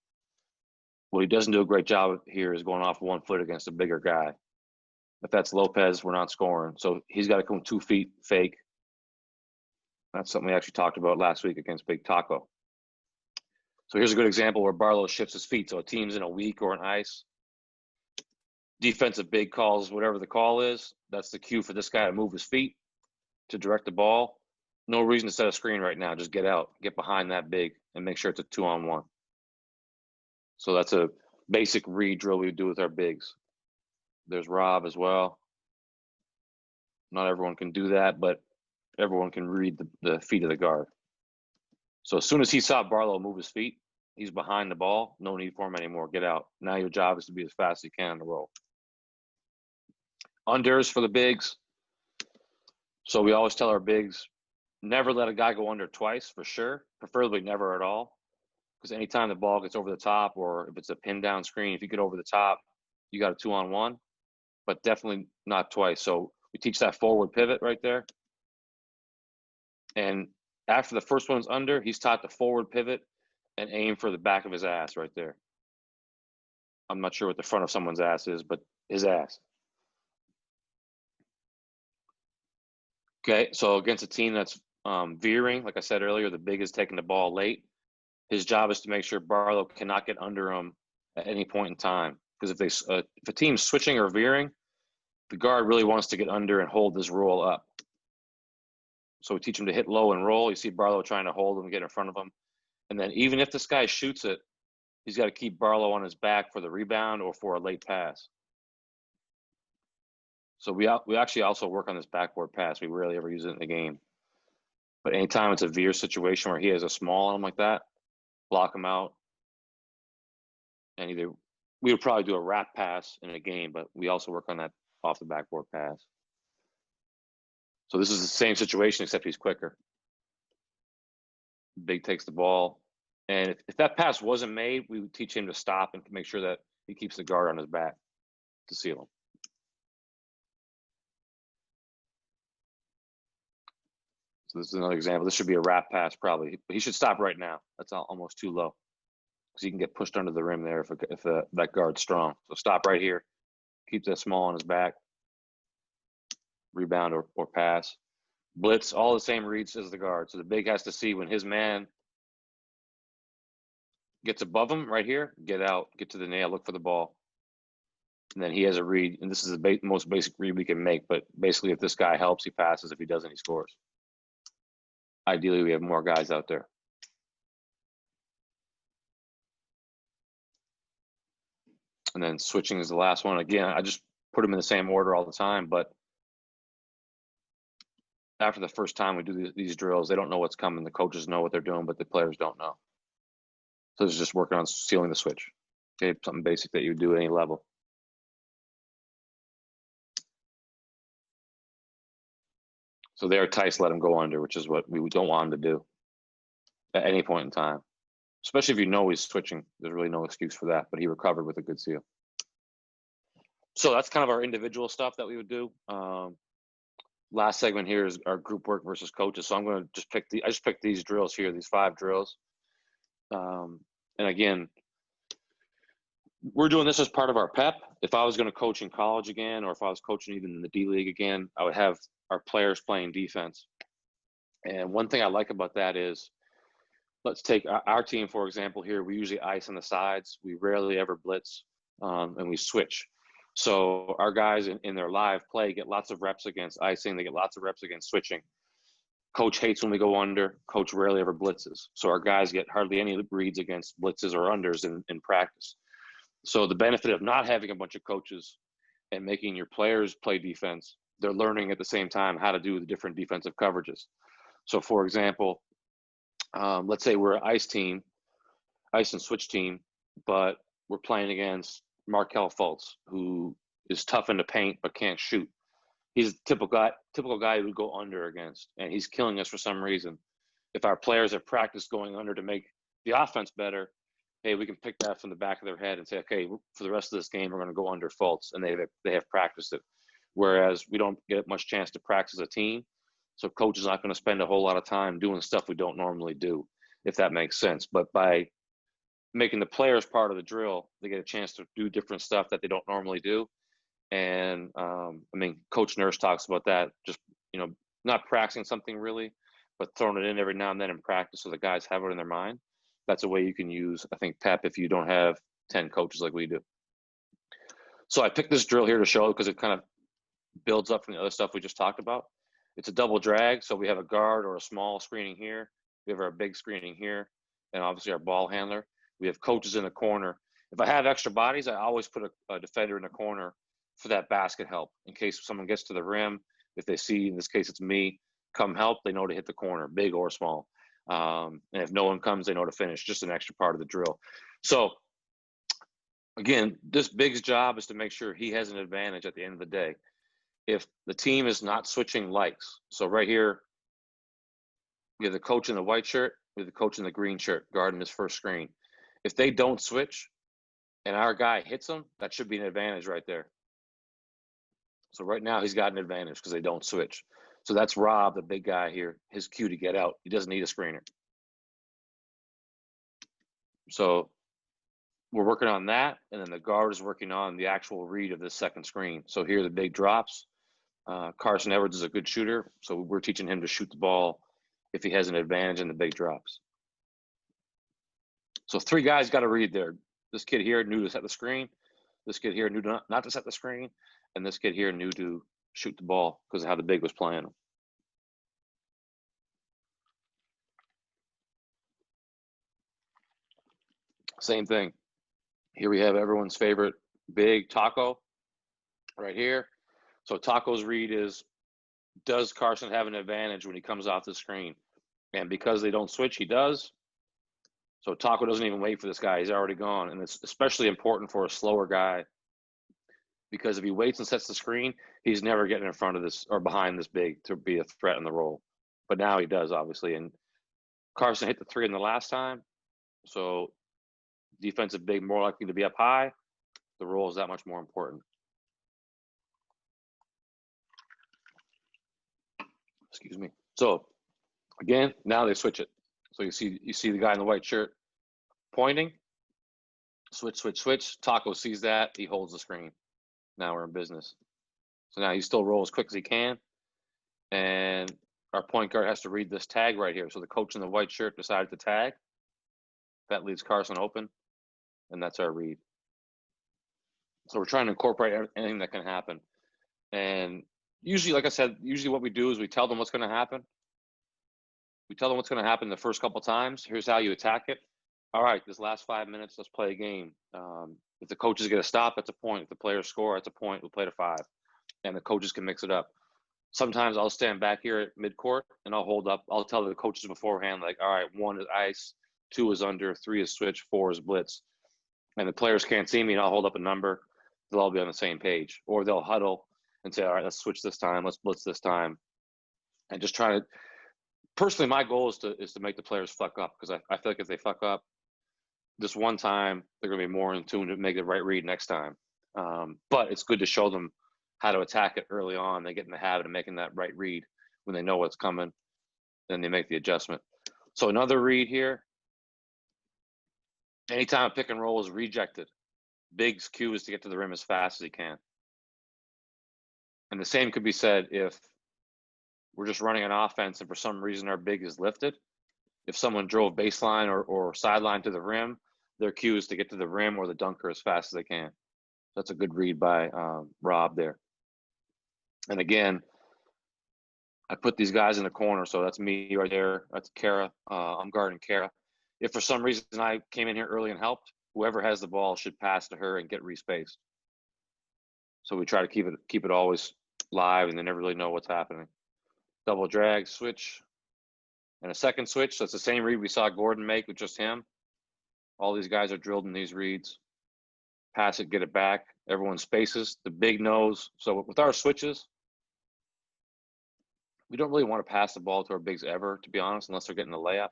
Speaker 1: What he doesn't do a great job here is going off 1 foot against a bigger guy. If that's Lopez, we're not scoring. So he's got to come 2 feet fake. That's something we actually talked about last week against Big Taco. So here's a good example where Barlow shifts his feet. So a team's in a weak or an ice. Defensive big calls whatever the call is. That's the cue for this guy to move his feet to direct the ball. No reason to set a screen right now. Just get out, get behind that big, and make sure it's a 2-on-1. So that's a basic read drill we do with our bigs. There's Rob as well. Not everyone can do that, but everyone can read the feet of the guard. So as soon as he saw Barlow move his feet, he's behind the ball. No need for him anymore. Get out. Now your job is to be as fast as you can on the roll. Unders for the bigs. So we always tell our bigs, never let a guy go under twice for sure. Preferably never at all. Because anytime the ball gets over the top, or if it's a pin down screen, if you get over the top, you got a 2-on-1. But definitely not twice. So we teach that forward pivot right there. And after the first one's under, he's taught to forward pivot and aim for the back of his ass right there. I'm not sure what the front of someone's ass is, but his ass. Okay, so against a team that's veering, like I said earlier, the big is taking the ball late. His job is to make sure Barlow cannot get under him at any point in time. Because if a team's switching or veering, the guard really wants to get under and hold this roll up. So we teach him to hit low and roll. You see Barlow trying to hold him, get in front of him. And then even if this guy shoots it, he's got to keep Barlow on his back for the rebound or for a late pass. So we actually also work on this backboard pass. We rarely ever use it in the game. But anytime it's a veer situation where he has a small on him like that, block him out. And either we would probably do a wrap pass in a game, but we also work on that off the backboard pass. So this is the same situation, except he's quicker. Big takes the ball. And if that pass wasn't made, we would teach him to stop and make sure that he keeps the guard on his back to seal him. So this is another example. This should be a wrap pass probably. But he should stop right now. That's almost too low. Because he can get pushed under the rim there if that guard's strong. So stop right here. Keep that small on his back. Rebound or pass. Blitz, all the same reads as the guard. So the big has to see when his man gets above him right here, get out, get to the nail, look for the ball. And then he has a read. And this is the most basic read we can make. But basically, if this guy helps, he passes. If he doesn't, he scores. Ideally, we have more guys out there. And then switching is the last one. Again, I just put them in the same order all the time. But after the first time we do these drills, they don't know what's coming. The coaches know what they're doing, but the players don't know. So it's just working on sealing the switch. Okay, something basic that you would do at any level. So there, Tice let him go under, which is what we don't want him to do at any point in time. Especially if you know he's switching. There's really no excuse for that, but he recovered with a good seal. So that's kind of our individual stuff that we would do. Last segment here is our group work versus coaches. So I'm going to just I just picked these drills here, these 5 drills. And again, we're doing this as part of our PEP. If I was going to coach in college again, or if I was coaching even in the D League again, I would have our players playing defense. And one thing I like about that is, let's take our team, for example, here. We usually ice on the sides. We rarely ever blitz, and we switch. So our guys in their live play get lots of reps against icing. They get lots of reps against switching. Coach hates when we go under. Coach rarely ever blitzes. So our guys get hardly any reads against blitzes or unders in practice. So the benefit of not having a bunch of coaches and making your players play defense, they're learning at the same time how to do the different defensive coverages. So for example, let's say we're an ice and switch team, but we're playing against Markelle Fultz, who is tough in the paint but can't shoot. He's a typical guy who would go under against, and he's killing us for some reason. If our players have practiced going under to make the offense better, hey, we can pick that from the back of their head and say, okay, for the rest of this game, we're going to go under Fultz, and they have practiced it. Whereas we don't get much chance to practice as a team, so coach is not going to spend a whole lot of time doing stuff we don't normally do, if that makes sense. But by making the players part of the drill, they get a chance to do different stuff that they don't normally do. And Coach Nurse talks about that, just, not practicing something really, but throwing it in every now and then in practice so the guys have it in their mind. That's a way you can use, I think, PEP if you don't have 10 coaches like we do. So I picked this drill here to show because it kind of builds up from the other stuff we just talked about. It's a double drag, so we have a guard or a small screening here. We have our big screening here, and obviously our ball handler. We have coaches in the corner. If I have extra bodies, I always put a defender in the corner for that basket help in case someone gets to the rim. If they see, in this case, it's me, come help, they know to hit the corner, big or small. And if no one comes, they know to finish, just an extra part of the drill. So again, this big's job is to make sure he has an advantage at the end of the day. If the team is not switching likes, so right here, we have the coach in the white shirt, we have the coach in the green shirt guarding his first screen. If they don't switch and our guy hits them, that should be an advantage right there. So right now he's got an advantage because they don't switch. So that's Rob, the big guy here, his cue to get out. He doesn't need a screener. So we're working on that, and then the guard is working on the actual read of this second screen. So here are the big drops. Carson Edwards is a good shooter, so we're teaching him to shoot the ball if he has an advantage in the big drops. So 3 guys got to read there. This kid here knew to set the screen. This kid here knew not to set the screen. And this kid here knew to shoot the ball because of how the big was playing him. Same thing. Here we have everyone's favorite big Taco right here. So Taco's read is, does Carson have an advantage when he comes off the screen? And because they don't switch, he does. So Taco doesn't even wait for this guy. He's already gone. And it's especially important for a slower guy because if he waits and sets the screen, he's never getting in front of this or behind this big to be a threat in the roll. But now he does, obviously. And Carson hit the 3 in the last time. So defensive big more likely to be up high. The roll is that much more important. Excuse me. So again, now they switch it. So you see the guy in the white shirt pointing. Switch. Taco sees that. He holds the screen. Now we're in business. So now he still rolls as quick as he can. And our point guard has to read this tag right here. So the coach in the white shirt decided to tag. That leaves Carson open. And that's our read. So we're trying to incorporate anything that can happen. And usually, like I said, what we do is we tell them what's going to happen. We tell them what's going to happen the first couple times. Here's how you attack it. All right, this last 5 minutes, let's play a game. If the coaches get a stop, that's a point. If the players score, that's a point. We'll play to 5. And the coaches can mix it up. Sometimes I'll stand back here at midcourt and I'll hold up. I'll tell the coaches beforehand, like, all right, 1 is ice, 2 is under, 3 is switch, 4 is blitz. And the players can't see me and I'll hold up a number. They'll all be on the same page. Or they'll huddle and say, all right, let's switch this time. Let's blitz this time. And just try to – personally, my goal is to make the players fuck up because I feel like if they fuck up this one time, they're going to be more in tune to make the right read next time. But it's good to show them how to attack it early on. They get in the habit of making that right read when they know what's coming. Then they make the adjustment. So another read here. Anytime a pick and roll is rejected, Big's cue is to get to the rim as fast as he can. And the same could be said if we're just running an offense and for some reason our big is lifted. If someone drove baseline or sideline to the rim, their cue is to get to the rim or the dunker as fast as they can. That's a good read by Rob there. And again, I put these guys in the corner, so that's me right there. That's Kara. I'm guarding Kara. If for some reason I came in here early and helped, whoever has the ball should pass to her and get respaced. So we try to keep it always live, and they never really know what's happening. Double drag, switch, and a second switch. So it's the same read we saw Gordon make with just him. All these guys are drilled in these reads. Pass it, get it back. Everyone spaces. The big knows. So with our switches, we don't really want to pass the ball to our bigs ever, to be honest, unless they're getting a layup.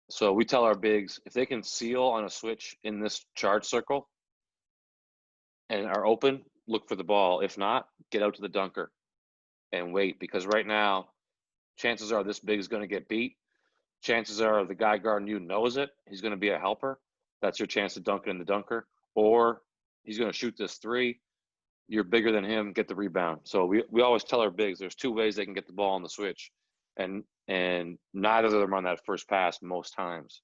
Speaker 1: So we tell our bigs, if they can seal on a switch in this charge circle and are open, look for the ball. If not, get out to the dunker and wait, because right now, chances are this big is going to get beat. Chances are the guy guarding you knows it. He's going to be a helper. That's your chance to dunk it in the dunker. Or he's going to shoot this 3. You're bigger than him, get the rebound. So we always tell our bigs there's 2 ways they can get the ball on the switch. And neither of them on that first pass most times.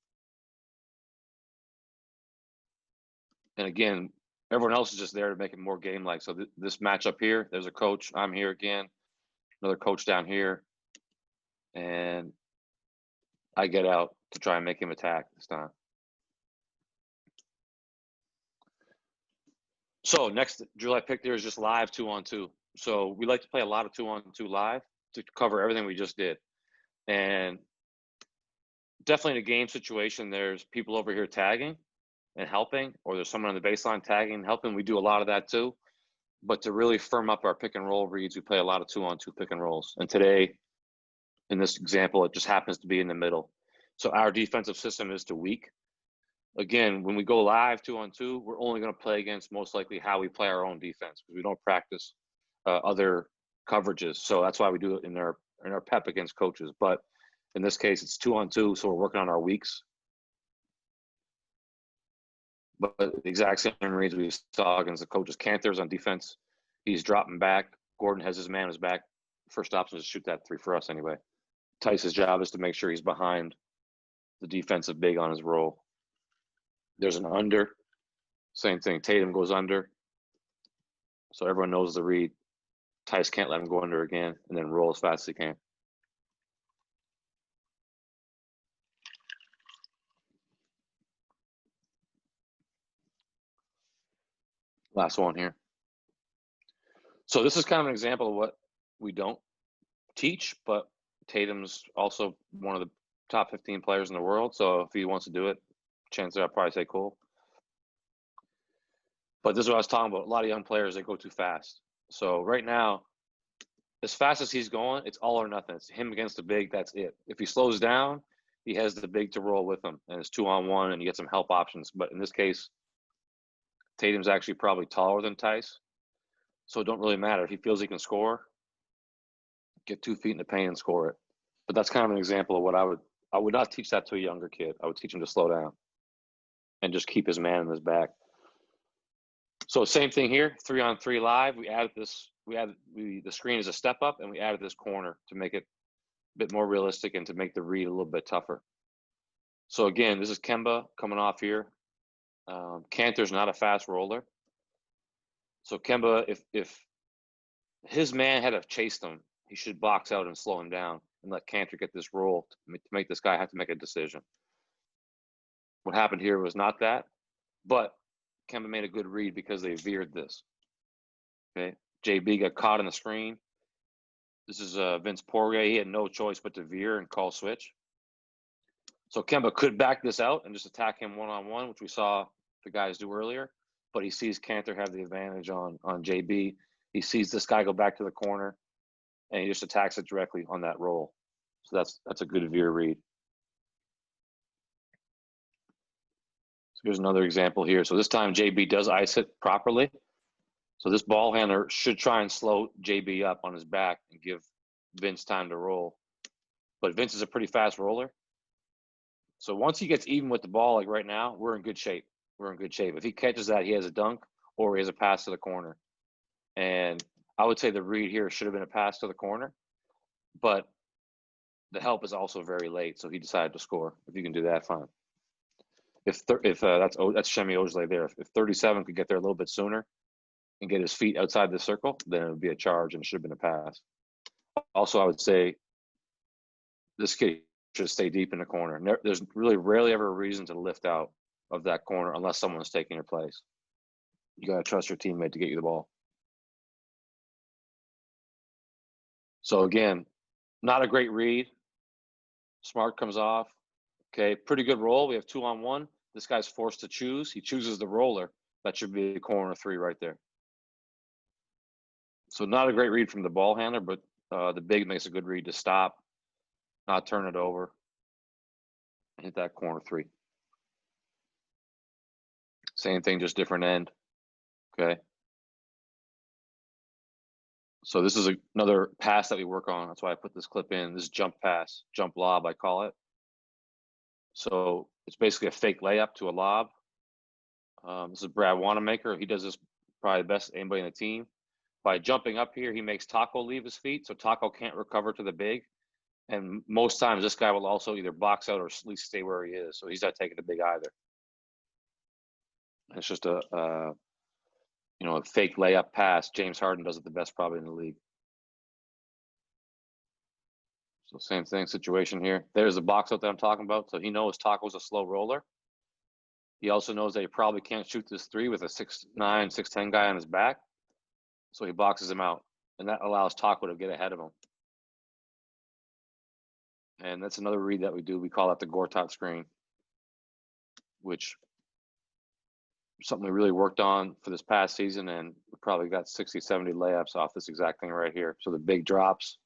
Speaker 1: And again, everyone else is just there to make it more game-like. So this matchup here, there's a coach. I'm here again. Another coach down here. And I get out to try and make him attack this time. So next drill I picked there is just live 2-on-2. So we like to play a lot of 2-on-2 live to cover everything we just did. And definitely in a game situation, there's people over here tagging and helping, or there's someone on the baseline tagging and helping. We do a lot of that too. But to really firm up our pick and roll reads, we play a lot of 2-on-2 pick and rolls. And today, in this example, it just happens to be in the middle. So our defensive system is to weak. Again, when we go live 2-on-2, we're only going to play against most likely how we play our own defense because we don't practice other coverages. So that's why we do it in our pep against coaches. But in this case, it's 2-on-2, so we're working on our weaks. But the exact same reads we saw against the coaches. Cantor's on defense. He's dropping back. Gordon has his man on his back. First option is to shoot that 3 for us anyway. Tice's job is to make sure he's behind the defensive big on his roll. There's an under. Same thing. Tatum goes under. So everyone knows the read. Tice can't let him go under again, and then roll as fast as he can. Last one here. So this is kind of an example of what we don't teach, but Tatum's also one of the top 15 players in the world. So if he wants to do it, chances are I'll probably say cool. But this is what I was talking about. A lot of young players, they go too fast. So right now, as fast as he's going, it's all or nothing. It's him against the big, that's it. If he slows down, he has the big to roll with him, and it's 2-on-1, and you get some help options. But in this case, Tatum's actually probably taller than Tice, so it don't really matter. If he feels he can score, get 2 feet in the paint and score it. But that's kind of an example of what I would not teach that to a younger kid. I would teach him to slow down and just keep his man in his back. So same thing here, 3-on-3 live. We added the screen as a step up, and we added this corner to make it a bit more realistic and to make the read a little bit tougher. So again, this is Kemba coming off here. Cantor's not a fast roller. So Kemba, if his man had have chased him, he should box out and slow him down and let Cantor get this roll to make this guy have to make a decision. What happened here was not that, but Kemba made a good read because they veered this. Okay, JB got caught in the screen. This is Vince Poirier. He had no choice but to veer and call switch. So Kemba could back this out and just attack him one-on-one, which we saw the guys do earlier. But he sees Cantor have the advantage on JB. He sees this guy go back to the corner, and he just attacks it directly on that roll. So that's a good veer read. So here's another example here. So this time JB does ice it properly. So this ball handler should try and slow JB up on his back and give Vince time to roll. But Vince is a pretty fast roller. So once he gets even with the ball, like right now, we're in good shape. We're in good shape. If he catches that, he has a dunk or he has a pass to the corner. And I would say the read here should have been a pass to the corner, but the help is also very late, so he decided to score. If you can do that, fine. If that's Shemi Ojeleye there. If 37 could get there a little bit sooner and get his feet outside the circle, then it would be a charge and it should have been a pass. Also, I would say this kid should stay deep in the corner. There's really rarely ever a reason to lift out of that corner unless someone's taking your place. You got to trust your teammate to get you the ball. So again, not a great read. Smart comes off. Okay, pretty good roll. We have 2-on-1. This guy's forced to choose. He chooses the roller. That should be a corner 3 right there. So not a great read from the ball handler, but the big makes a good read to stop, not turn it over, and hit that corner 3. Same thing, just different end. Okay. So this is another pass that we work on. That's why I put this clip in. This is jump pass, jump lob, I call it. So it's basically a fake layup to a lob. This is Brad Wanamaker. He does this probably the best anybody in the team. By jumping up here, he makes Taco leave his feet, so Taco can't recover to the big. And most times, this guy will also either box out or at least stay where he is, so he's not taking the big either. It's just a fake layup pass. James Harden does it the best probably in the league. So same thing, situation here. There's the box out that I'm talking about. So he knows Taco's a slow roller. He also knows that he probably can't shoot this 3 with a 6'9", 6'10" guy on his back. So he boxes him out, and that allows Taco to get ahead of him. And that's another read that we do. We call that the Gortat screen, which is something we really worked on for this past season, and we probably got 60, 70 layups off this exact thing right here. So the big drops,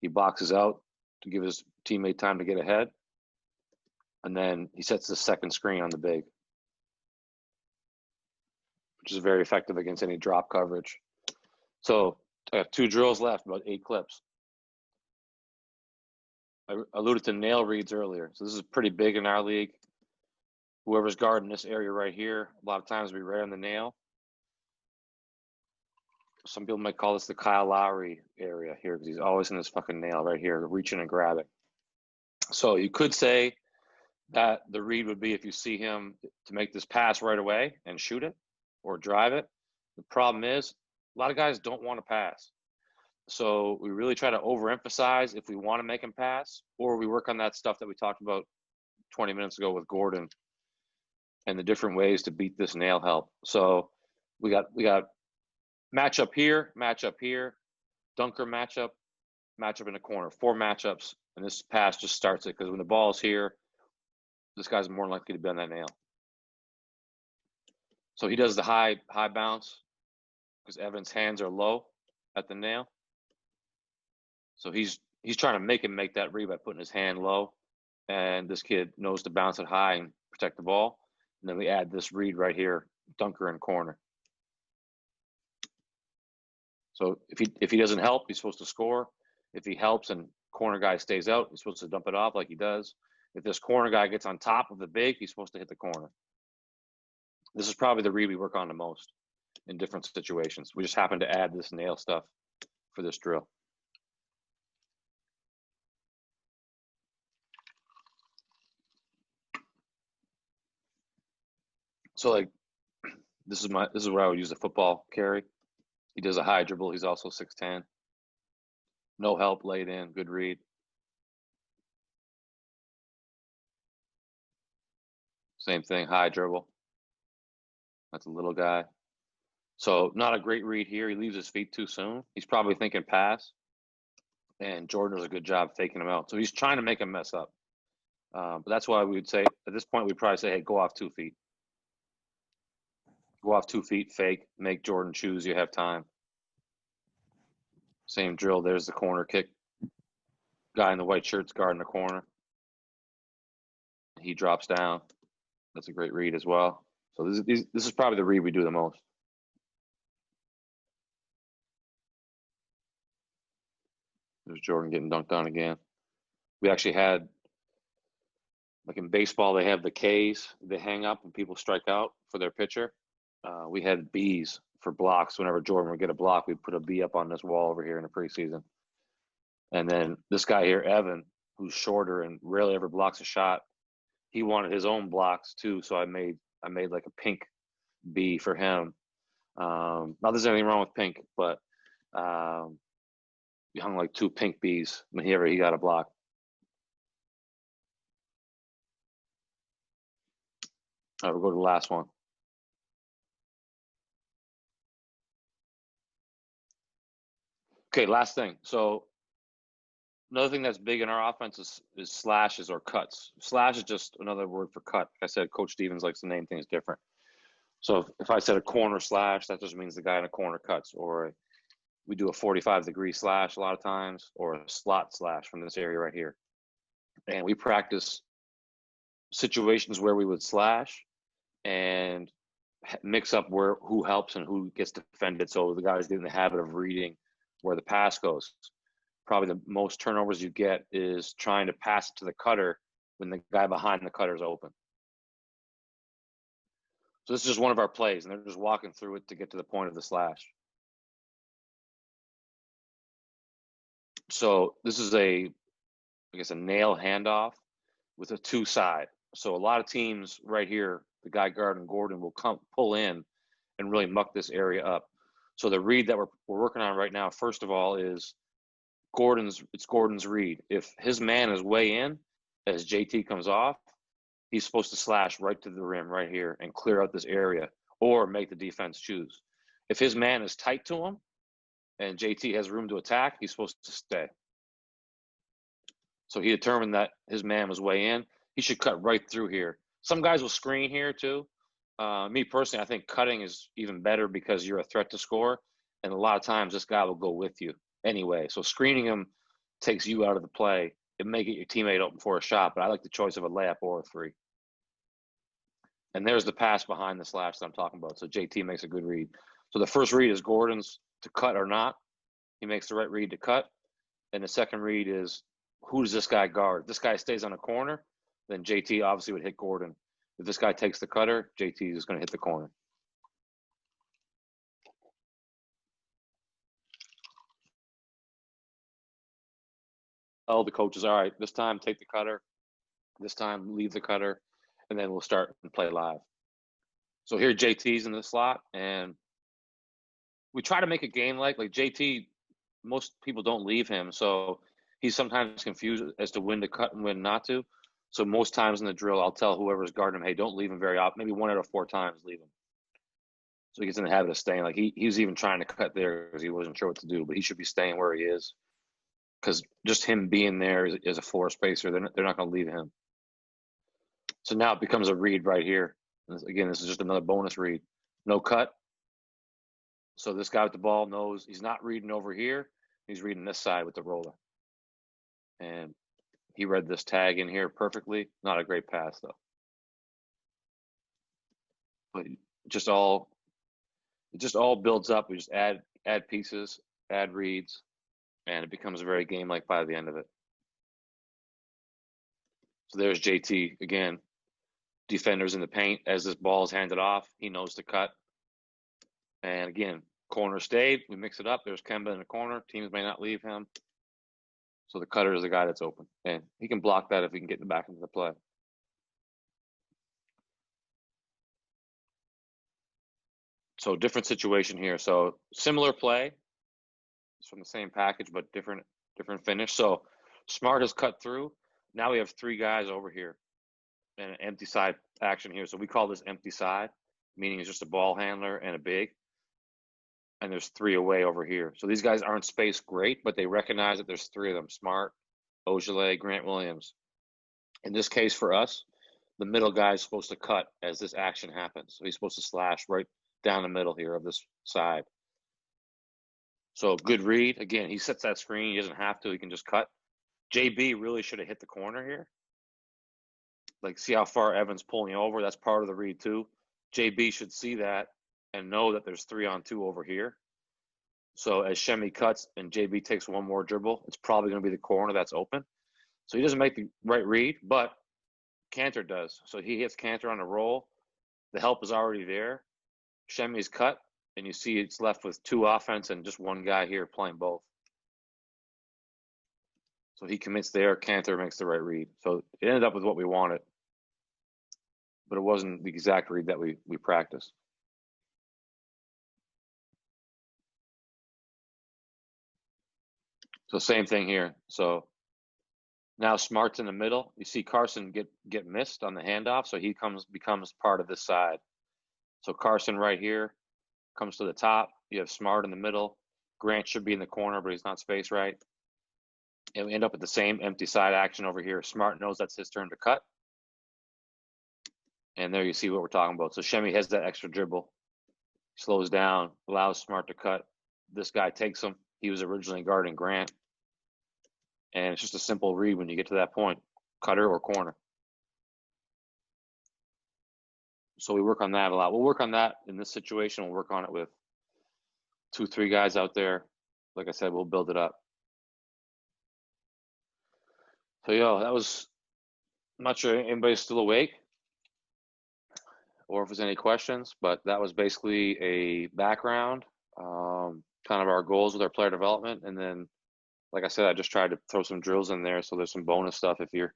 Speaker 1: he boxes out to give his teammate time to get ahead, and then he sets the second screen on the big, which is very effective against any drop coverage. So I have 2 drills left, about 8 clips. I alluded to nail reads earlier. So this is pretty big in our league. Whoever's guarding this area right here, a lot of times we ran the nail. Some people might call this the Kyle Lowry area here because he's always in this fucking nail right here, reaching and grabbing. So you could say That the read would be if you see him to make this pass right away and shoot it or drive it. The problem is a lot of guys don't want to pass. So we really try to overemphasize if we want to make him pass, or we work on that stuff that we talked about 20 minutes ago with Gordon and the different ways to beat this nail help. So we got matchup here, dunker matchup in the corner, 4 matchups, and this pass just starts it because when the ball is here, this guy's more likely to be on that nail. So he does the high bounce because Evan's hands are low at the nail. So he's trying to make him make that read by putting his hand low, and this kid knows to bounce it high and protect the ball. And then we add this read right here, dunker and corner. So if he doesn't help, he's supposed to score. If he helps and corner guy stays out, he's supposed to dump it off like he does. If this corner guy gets on top of the big, he's supposed to hit the corner. This is probably the read we work on the most in different situations. We just happen to add this nail stuff for this drill. So like this is where I would use a football carry. He does a high dribble. He's also 6'10". No help, laid in, good read. Same thing, high dribble. That's a little guy. So not a great read here. He leaves his feet too soon. He's probably thinking pass. And Jordan does a good job faking him out. So he's trying to make him mess up. But that's why we would say, at this point, we'd probably say, hey, go off 2 feet. Go off 2 feet, fake, make Jordan choose. You have time. Same drill. There's the corner kick. Guy in the white shirt's guarding the corner. He drops down. That's a great read as well. So this is probably the read we do the most. There's Jordan getting dunked on again. We actually had, like in baseball, they have the Ks they hang up when people strike out for their pitcher. We had Bs for blocks. Whenever Jordan would get a block, we'd put a B up on this wall over here in the preseason. And then this guy here, Evan, who's shorter and rarely ever blocks a shot, he wanted his own blocks too. So I made like a pink B for him. Not there's anything wrong with pink, but we hung like 2 pink Bs whenever he got a block. All right, we'll go to the last one. Okay, last thing. So another thing that's big in our offense is slashes or cuts. Slash is just another word for cut. Like I said, Coach Stevens likes to name things different. So if I said a corner slash, that just means the guy in a corner cuts, or we do a 45-degree slash a lot of times, or a slot slash from this area right here. And we practice situations where we would slash and mix up who helps and who gets defended. So the guys get in the habit of reading where the pass goes. Probably the most turnovers you get is trying to pass it to the cutter when the guy behind the cutter is open. So this is just one of our plays, and they're just walking through it to get to the point of the slash. So this is I guess a nail handoff with a 2 side. So a lot of teams right here, the guy guarding Gordon will pull in and really muck this area up. So the read that we're working on right now, first of all, is Gordon's read. If his man is way in as JT comes off, he's supposed to slash right to the rim right here and clear out this area or make the defense choose. If his man is tight to him and JT has room to attack, he's supposed to stay. So he determined that his man was way in. He should cut right through here. Some guys will screen here too. Me personally, I think cutting is even better because you're a threat to score. And a lot of times this guy will go with you anyway. So screening him takes you out of the play. It may get your teammate open for a shot, but I like the choice of a layup or a 3. And there's the pass behind the slash that I'm talking about. So JT makes a good read. So the first read is Gordon's to cut or not. He makes the right read to cut. And the second read is, who does this guy guard? If this guy stays on a corner, then JT obviously would hit Gordon. If this guy takes the cutter, JT is going to hit the corner. Tell the coaches, all right, this time take the cutter. This time, leave the cutter, and then we'll start and play live. So here JT's in the slot, and we try to make a game like JT. Most people don't leave him, so he's sometimes confused as to when to cut and when not to. So most times in the drill, I'll tell whoever's guarding him, hey, don't leave him very often. Maybe 1 out of 4 times, leave him. So he gets in the habit of staying. Like he was even trying to cut there because he wasn't sure what to do, but he should be staying where he is. Because just him being there is a floor spacer. They're not going to leave him. So now it becomes a read right here. Again, this is just another bonus read. No cut. So this guy with the ball knows he's not reading over here. He's reading this side with the roller. And he read this tag in here perfectly. Not a great pass, though. But it just all builds up. We just add pieces, add reads, and it becomes very game-like by the end of it. So there's JT again. Defenders in the paint. As this ball is handed off, he knows to cut. And again, corner stayed. We mix it up. There's Kemba in the corner. Teams may not leave him. So the cutter is the guy that's open. And he can block that if he can get back into the play. So different situation here. So similar play. It's from the same package, but different finish. So Smart has cut through. Now we have 3 guys over here and an empty side action here. So we call this empty side, meaning it's just a ball handler and a big. And there's 3 away over here. So these guys aren't spaced great, but they recognize that there's 3 of them: Smart, Ogilvy, Grant Williams. In this case for us, the middle guy is supposed to cut as this action happens. So he's supposed to slash right down the middle here of this side. So good read. Again, he sets that screen. He doesn't have to. He can just cut. JB really should have hit the corner here. Like, see how far Evan's pulling over? That's part of the read too. JB should see that and know that there's 3-on-2 over here. So as Shemi cuts and JB takes one more dribble, it's probably going to be the corner that's open. So he doesn't make the right read, but Cantor does. So he hits Cantor on a roll. The help is already there. Shemi's cut, and you see it's left with 2 offense and just 1 guy here playing both. So he commits there. Cantor makes the right read. So it ended up with what we wanted, but it wasn't the exact read that we practiced. So same thing here. So now Smart's in the middle. You see Carson get missed on the handoff, so he becomes part of this side. So Carson right here comes to the top. You have Smart in the middle. Grant should be in the corner, but he's not spaced right. And we end up with the same empty side action over here. Smart knows that's his turn to cut. And there you see what we're talking about. So Shemi has that extra dribble, slows down, allows Smart to cut. This guy takes him. He was originally guarding Grant. And it's just a simple read when you get to that point, cutter or corner. So we work on that a lot. We'll work on that in this situation. We'll work on it with 2-3 guys out there. Like I said, we'll build it up. So, that was, I'm not sure anybody's still awake or if there's any questions, but that was basically a background, kind of our goals with our player development. And then, like I said, I just tried to throw some drills in there. So there's some bonus stuff if you're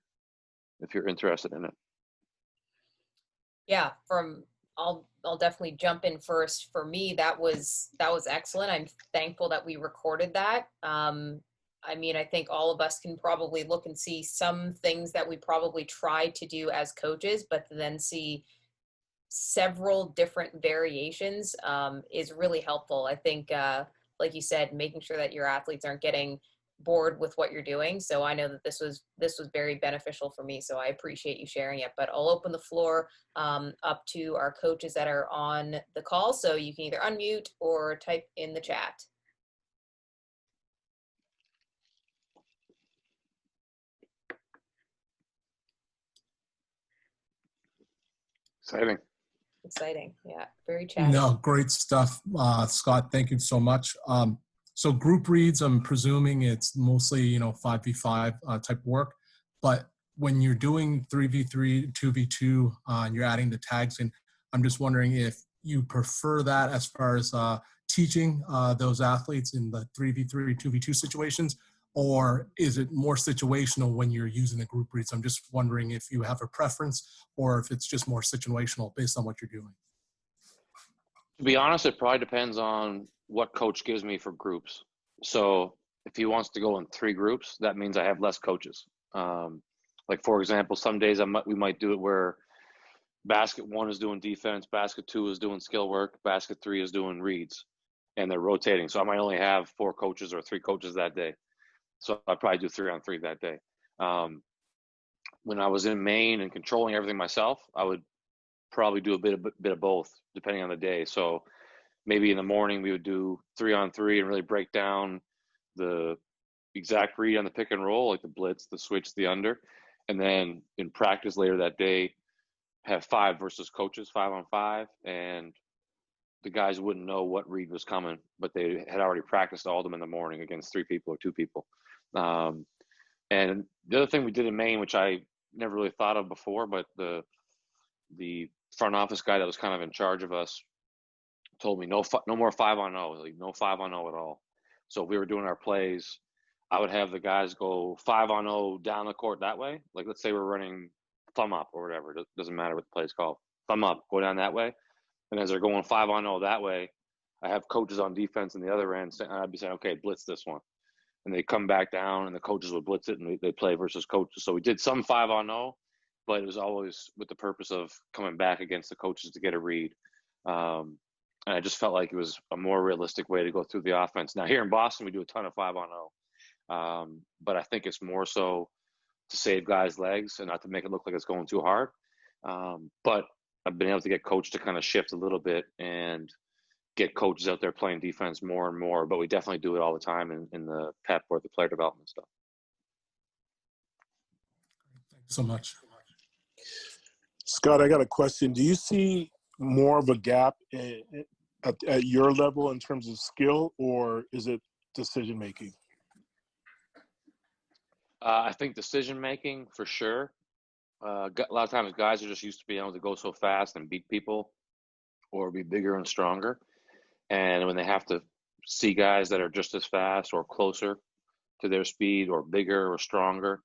Speaker 1: interested in it.
Speaker 2: Yeah, I'll definitely jump in first. For me, that was excellent. I'm thankful that we recorded that. I mean, I think all of us can probably look and see some things that we probably tried to do as coaches, but then see several different variations is really helpful. I think, like you said, making sure that your athletes aren't getting bored with what you're doing. So I know that this was very beneficial for me. So I appreciate you sharing it. But I'll open the floor up to our coaches that are on the call. So you can either unmute or type in the chat. Exciting. Yeah. Very chatty.
Speaker 3: No, great stuff, Scott. Thank you so much. So group reads, I'm presuming it's mostly, 5v5 type work, but when you're doing 3v3, 2v2, and you're adding the tags in, I'm just wondering if you prefer that as far as teaching those athletes in the 3v3, 2v2 situations, or is it more situational when you're using the group reads? I'm just wondering if you have a preference or if it's just more situational based on what you're doing.
Speaker 1: To be honest, it probably depends on what coach gives me for groups. So if he wants to go in 3 groups, that means I have less coaches. Like for example, some days we might do it where basket 1 is doing defense, basket 2 is doing skill work, basket 3 is doing reads, and they're rotating. So I might only have 4 coaches or 3 coaches that day. So I'd probably do 3-on-3 that day. When I was in Maine and controlling everything myself, I would probably do a bit of both depending on the day. So maybe in the morning we would do 3-on-3 and really break down the exact read on the pick and roll, like the blitz, the switch, the under. And then in practice later that day, have 5 versus coaches, 5-on-5, and the guys wouldn't know what read was coming, but they had already practiced all of them in the morning against 3 people or 2 people. And the other thing we did in Maine, which I never really thought of before, but the front office guy that was kind of in charge of us told me no more 5-on-0, like no 5-on-0 at all. So if we were doing our plays, I would have the guys go 5-on-0 down the court that way. Like let's say we're running thumb up or whatever. It doesn't matter what the play's called. Thumb up, go down that way. And as they're going 5-on-0 that way, I have coaches on defense in the other end. And I'd be saying, okay, blitz this one. And they come back down and the coaches would blitz it and they play versus coaches. So we did some 5-on-0, but it was always with the purpose of coming back against the coaches to get a read. And I just felt like it was a more realistic way to go through the offense. Now here in Boston, we do a ton of 5-on-0. But I think it's more so to save guys' legs and not to make it look like it's going too hard. But I've been able to get coach to kind of shift a little bit and get coaches out there playing defense more and more. But we definitely do it all the time in the PEP or the player development stuff.
Speaker 3: Thanks so much.
Speaker 4: Scott, I got a question. Do you see more of a gap at your level in terms of skill, or is it decision making?
Speaker 1: I think decision making for sure. A lot of times guys are just used to being able to go so fast and beat people or be bigger and stronger. And when they have to see guys that are just as fast or closer to their speed or bigger or stronger,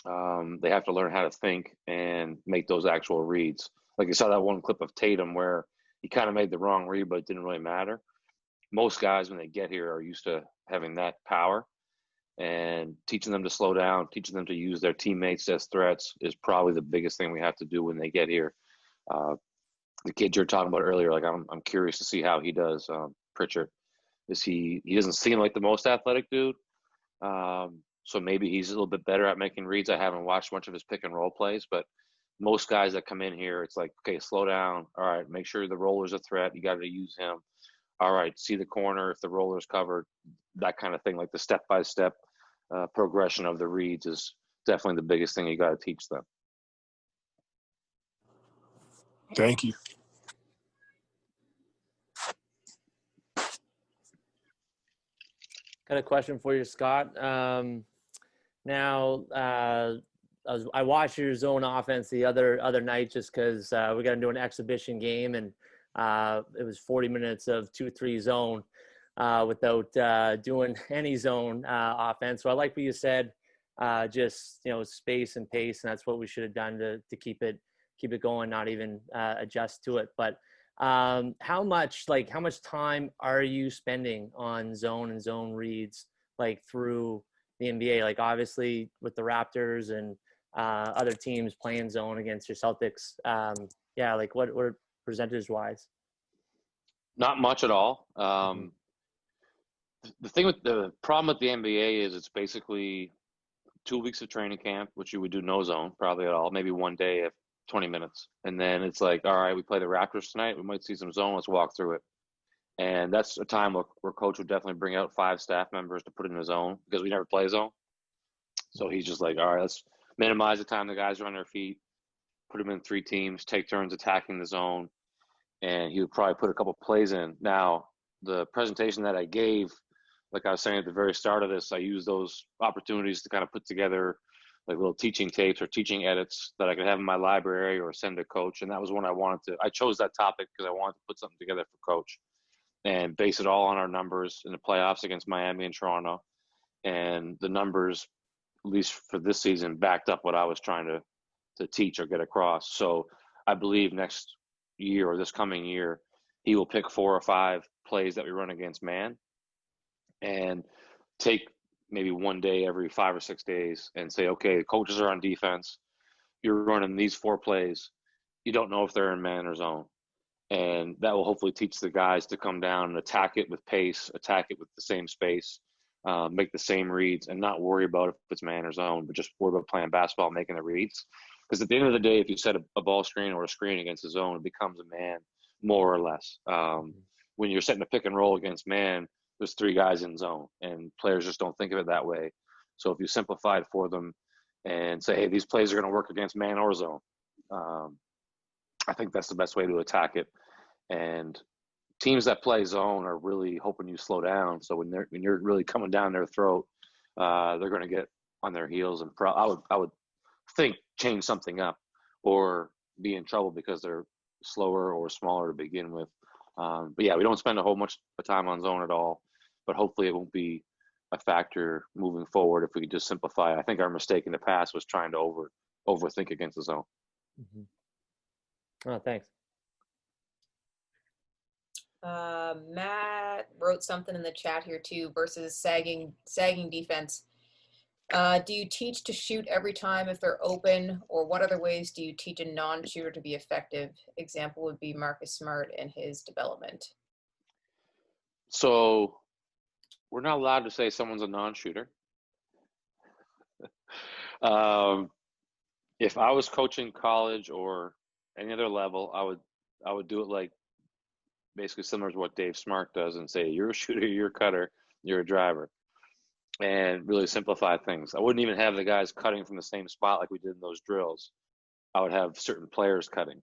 Speaker 1: they have to learn how to think and make those actual reads. Like you saw that one clip of Tatum where he kind of made the wrong read, but it didn't really matter. Most guys, when they get here, are used to having that power. And teaching them to slow down, teaching them to use their teammates as threats is probably the biggest thing we have to do when they get here. The kid you're talking about earlier, like I'm curious to see how he does. Pritchard, he doesn't seem like the most athletic dude, so maybe he's a little bit better at making reads. I haven't watched much of his pick and roll plays, but most guys that come in here, it's like, okay, slow down. All right, make sure the roller's a threat. You got to use him. All right, see the corner if the roller's covered, that kind of thing. Like the step-by-step progression of the reads is definitely the biggest thing you got to teach them.
Speaker 4: Thank you.
Speaker 5: Got a question for you, Scott. Now, I watched your zone offense the other night just because we got to do an exhibition game, and it was 40 minutes of 2-3 zone without doing any zone offense. So I like what you said, just space and pace, and that's what we should have done to keep it going, not even adjust to it. But how much time are you spending on zone and zone reads through the NBA? Like obviously with the Raptors and other teams playing zone against your Celtics. What percentage wise?
Speaker 1: Not much at all. The problem with the NBA is it's basically 2 weeks of training camp, which you would do no zone probably at all, maybe one day of 20 minutes. And then it's like, all right, we play the Raptors tonight. We might see some zone. Let's walk through it. And that's a time where coach would definitely bring out 5 staff members to put in the zone because we never play zone. So he's just like, all right, let's minimize the time the guys are on their feet, put them in 3 teams, take turns attacking the zone. And he would probably put a couple plays in. Now, the presentation that I gave, like I was saying at the very start of this, I used those opportunities to kind of put together like little teaching tapes or teaching edits that I could have in my library or send to coach. And that was when I chose that topic because I wanted to put something together for coach and base it all on our numbers in the playoffs against Miami and Toronto and the numbers, at least for this season, backed up what I was trying to teach or get across. So I believe next year or this coming year, he will pick 4 or 5 plays that we run against man and take maybe one day every 5 or 6 days and say, okay, the coaches are on defense. You're running these 4 plays. You don't know if they're in man or zone. And that will hopefully teach the guys to come down and attack it with pace, attack it with the same space, make the same reads, and not worry about if it's man or zone, but just worry about playing basketball, making the reads. Because at the end of the day, if you set a ball screen or a screen against the zone, it becomes a man, more or less. When you're setting a pick and roll against man, there's 3 guys in zone, and players just don't think of it that way. So if you simplify it for them and say, hey, these plays are going to work against man or zone, I think that's the best way to attack it. And teams that play zone are really hoping you slow down. So when you're really coming down their throat, they're going to get on their heels, and I would think change something up or be in trouble because they're slower or smaller to begin with. But yeah, we don't spend a whole much time on zone at all. But hopefully it won't be a factor moving forward if we could just simplify it. I think our mistake in the past was trying to overthink against the zone.
Speaker 5: Mm-hmm. Oh, thanks.
Speaker 2: Matt wrote something in the chat here too, versus sagging defense. Do you teach to shoot every time if they're open, or what other ways do you teach a non-shooter to be effective? Example would be Marcus Smart and his development.
Speaker 1: So we're not allowed to say someone's a non-shooter. If I was coaching college or any other level, I would do it like basically similar to what Dave Smart does and say, you're a shooter, you're a cutter, you're a driver, and really simplify things. I wouldn't even have the guys cutting from the same spot like we did in those drills. I would have certain players cutting.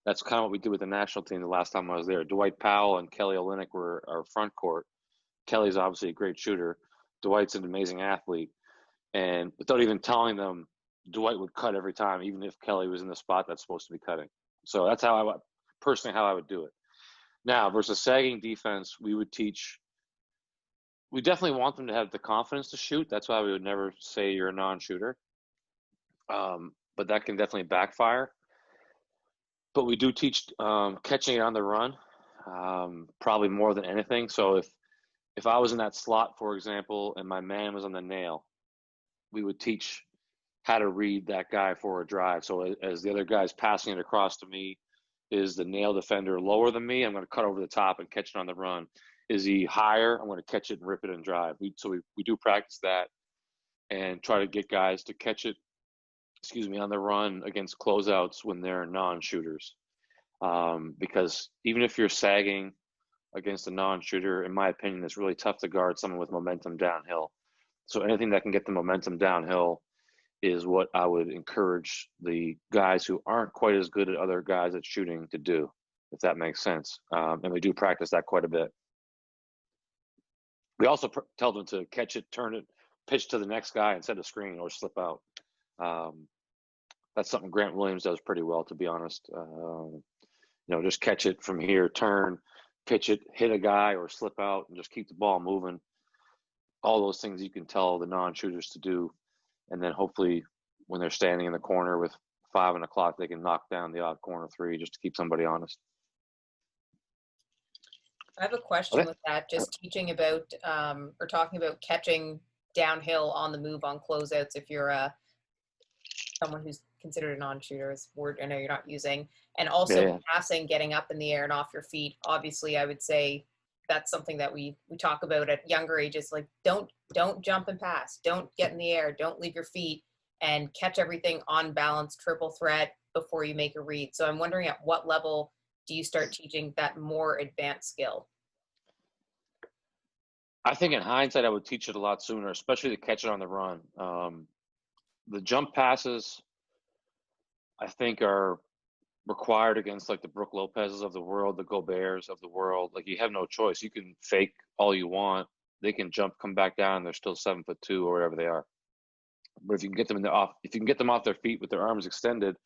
Speaker 1: That's kind of what we did with the national team the last time I was there. Dwight Powell and Kelly Olynyk were our front court. Kelly's obviously a great shooter. Dwight's an amazing athlete. And without even telling them, Dwight would cut every time, even if Kelly was in the spot that's supposed to be cutting. So that's how I would do it. Now, versus sagging defense, we definitely want them to have the confidence to shoot. That's why we would never say you're a non-shooter. But that can definitely backfire. But we do teach catching it on the run, probably more than anything. So if I was in that slot, for example, and my man was on the nail, we would teach how to read that guy for a drive. So as the other guy's passing it across to me, is the nail defender lower than me? I'm going to cut over the top and catch it on the run. Is he higher? I'm going to catch it and rip it and drive. So we do practice that and try to get guys to catch it, on the run against closeouts when they're non-shooters. Because even if you're sagging against a non-shooter, in my opinion, it's really tough to guard someone with momentum downhill. So anything that can get the momentum downhill is what I would encourage the guys who aren't quite as good at other guys at shooting to do, if that makes sense. And we do practice that quite a bit. We also tell them to catch it, turn it, pitch to the next guy and set a screen or slip out. That's something Grant Williams does pretty well, to be honest. Just catch it from here, turn, pitch it, hit a guy or slip out and just keep the ball moving. All those things you can tell the non-shooters to do. And then hopefully when they're standing in the corner with 5 on the clock, they can knock down the odd corner 3 just to keep somebody honest.
Speaker 2: I have a question with that, just teaching about or talking about catching downhill on the move on closeouts. If you're someone who's considered a non-shooter, is a word I know you're not using, and also passing, getting up in the air and off your feet. Obviously, I would say that's something that we talk about at younger ages. Like don't jump and pass, don't get in the air, don't leave your feet, and catch everything on balance, triple threat before you make a read. So I'm wondering, at what level do you start teaching that more advanced skill?
Speaker 1: I think in hindsight, I would teach it a lot sooner, especially to catch it on the run. The jump passes, I think, are required against like the Brook Lopez's of the world, the Goberts of the world. Like you have no choice. You can fake all you want. They can jump, come back down. They're still 7'2" or whatever they are. But if you can get them off their feet with their arms extended,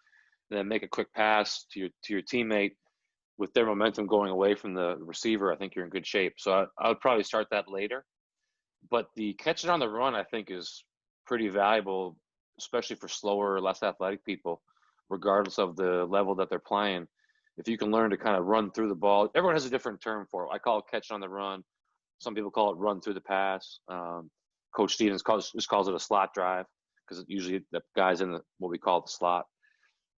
Speaker 1: and then make a quick pass to your teammate with their momentum going away from the receiver, I think you're in good shape. So I would probably start that later. But the catching on the run, I think, is pretty valuable, especially for slower, less athletic people, regardless of the level that they're playing. If you can learn to kind of run through the ball, everyone has a different term for it. I call it catching on the run. Some people call it run through the pass. Coach Stevens just calls it a slot drive because usually the guy's in what we call the slot.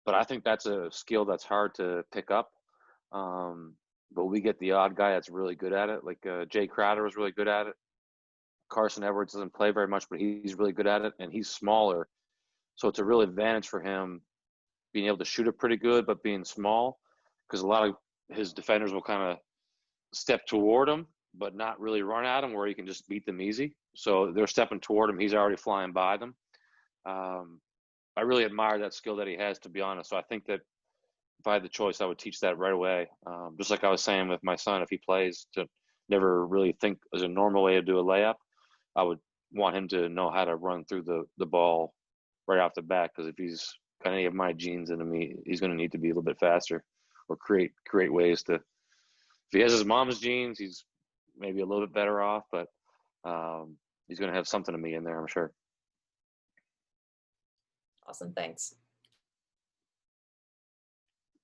Speaker 1: But I think that's a skill that's hard to pick up. But we get the odd guy that's really good at it. Like Jay Crowder was really good at it. Carson Edwards doesn't play very much, but he's really good at it, and he's smaller. So it's a real advantage for him being able to shoot it pretty good, but being small, because a lot of his defenders will kind of step toward him, but not really run at him where he can just beat them easy. So they're stepping toward him. He's already flying by them. I really admire that skill that he has, to be honest. So I think that if I had the choice, I would teach that right away. Just like I was saying with my son, if he plays, to never really think as a normal way to do a layup, I would want him to know how to run through the ball right off the bat, because if he's got any of my genes in him, he's going to need to be a little bit faster or create ways to. If he has his mom's genes, he's maybe a little bit better off, but he's going to have something of me in there, I'm sure.
Speaker 2: Awesome, thanks.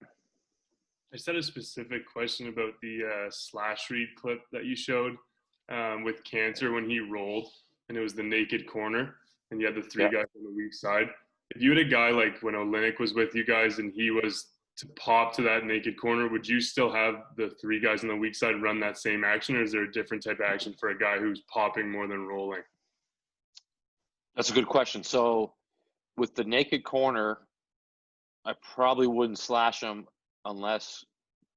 Speaker 6: I just had a specific question about the slash read clip that you showed with Cancer when he rolled, and it was the naked corner, and you had the three guys on the weak side. If you had a guy like when Olynyk was with you guys and he was to pop to that naked corner, would you still have the three guys on the weak side run that same action, or is there a different type of action for a guy who's popping more than rolling?
Speaker 1: That's a good question. So with the naked corner, I probably wouldn't slash him unless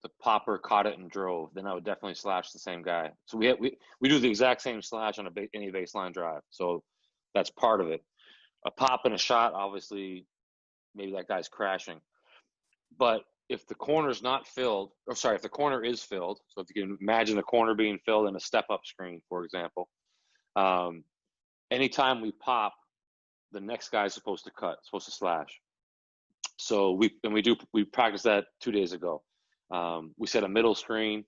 Speaker 1: the popper caught it and drove. Then I would definitely slash the same guy. So we do the exact same slash on any baseline drive. So that's part of it. A pop and a shot, obviously, maybe that guy's crashing. But if the corner's not filled, if the corner is filled, so if you can imagine a corner being filled in a step-up screen, for example, anytime we pop, the next guy is supposed to cut, supposed to slash. So we practiced that 2 days ago. We set a middle screen.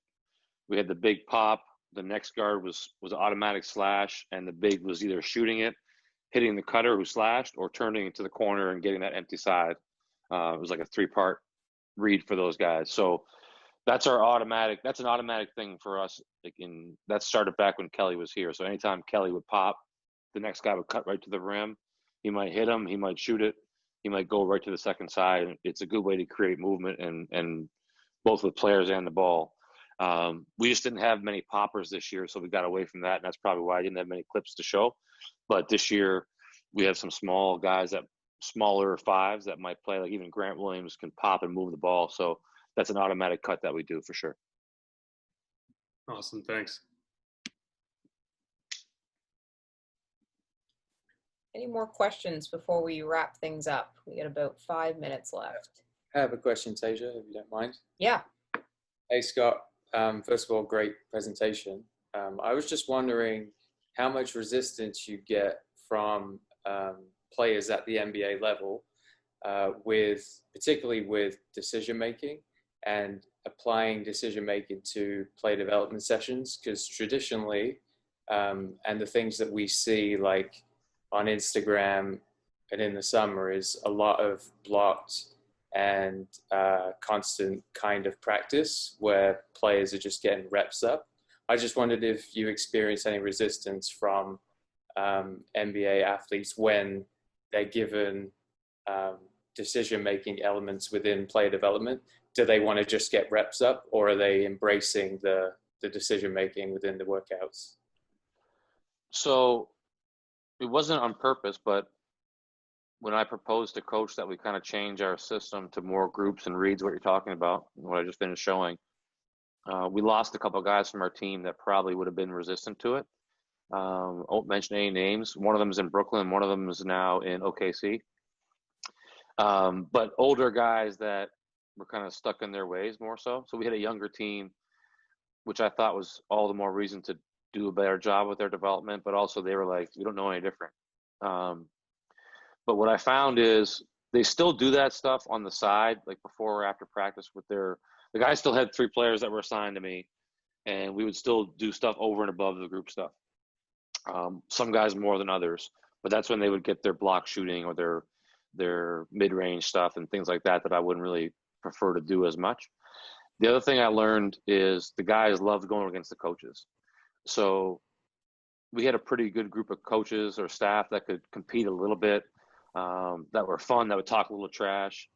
Speaker 1: We had the big pop. The next guard was automatic slash, and the big was either shooting it, hitting the cutter who slashed, or turning it to the corner and getting that empty side. It was like a 3-part read for those guys. So that's an automatic thing for us. That started back when Kelly was here. So anytime Kelly would pop, the next guy would cut right to the rim. He might hit him. He might shoot it. He might go right to the second side. It's a good way to create movement and both with players and the ball. We just didn't have many poppers this year, so we got away from that, and that's probably why I didn't have many clips to show. But this year, we have some small guys, smaller fives that might play, like even Grant Williams can pop and move the ball. So that's an automatic cut that we do for sure.
Speaker 6: Awesome, thanks.
Speaker 2: Any more questions before we wrap things up? We got about 5 minutes left.
Speaker 7: I have a question, Tasia, if you don't mind.
Speaker 2: Yeah.
Speaker 7: Hey, Scott. First of all, great presentation. I was just wondering how much resistance you get from players at the NBA level, particularly with decision making and applying decision making to play development sessions, because traditionally, and the things that we see like on Instagram and in the summer is a lot of blocked and constant kind of practice where players are just getting reps up. I just wondered if you experience any resistance from NBA athletes when they're given decision-making elements within player development. Do they want to just get reps up, or are they embracing the decision-making within the workouts?
Speaker 1: So it wasn't on purpose, but when I proposed to coach that we kind of change our system to more groups and reads, what you're talking about, what I just finished showing, we lost a couple of guys from our team that probably would have been resistant to it. I won't mention any names. One of them is in Brooklyn. One of them is now in OKC. But older guys that were kind of stuck in their ways more so. So we had a younger team, which I thought was all the more reason to do a better job with their development. But also they were like, we don't know any different. But what I found is they still do that stuff on the side, like before or after practice with the guys still had 3 players that were assigned to me, and we would still do stuff over and above the group stuff. Some guys more than others, but that's when they would get their block shooting or their mid-range stuff and things like that I wouldn't really prefer to do as much. The other thing I learned is the guys loved going against the coaches. So we had a pretty good group of coaches or staff that could compete a little bit, that were fun, that would talk a little trash,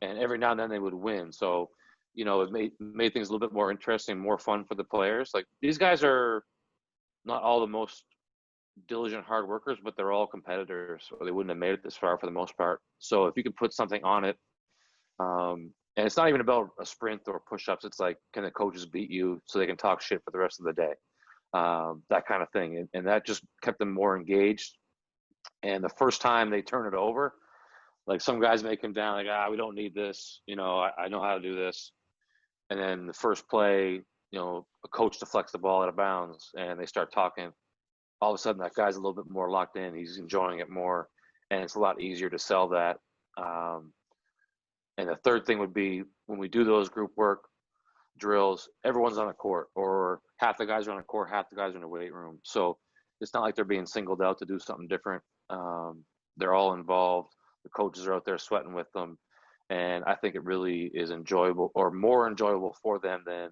Speaker 1: and every now and then they would win. So, it made things a little bit more interesting, more fun for the players. Like, these guys are not all the most diligent hard workers, but they're all competitors, or they wouldn't have made it this far for the most part. So if you can put something on it, and it's not even about a sprint or push-ups, it's like, can the coaches beat you so they can talk shit for the rest of the day, that kind of thing. And that just kept them more engaged. And the first time they turn it over, like, some guys may come down like, we don't need this, I know how to do this. And then the first play, a coach deflects the ball out of bounds and they start talking. All of a sudden that guy's a little bit more locked in. He's enjoying it more, and it's a lot easier to sell that. And the third thing would be, when we do those group work drills, everyone's on a court, or half the guys are on a court, half the guys are in the weight room. So it's not like they're being singled out to do something different. They're all involved. The coaches are out there sweating with them. And I think it really is enjoyable, or more enjoyable for them than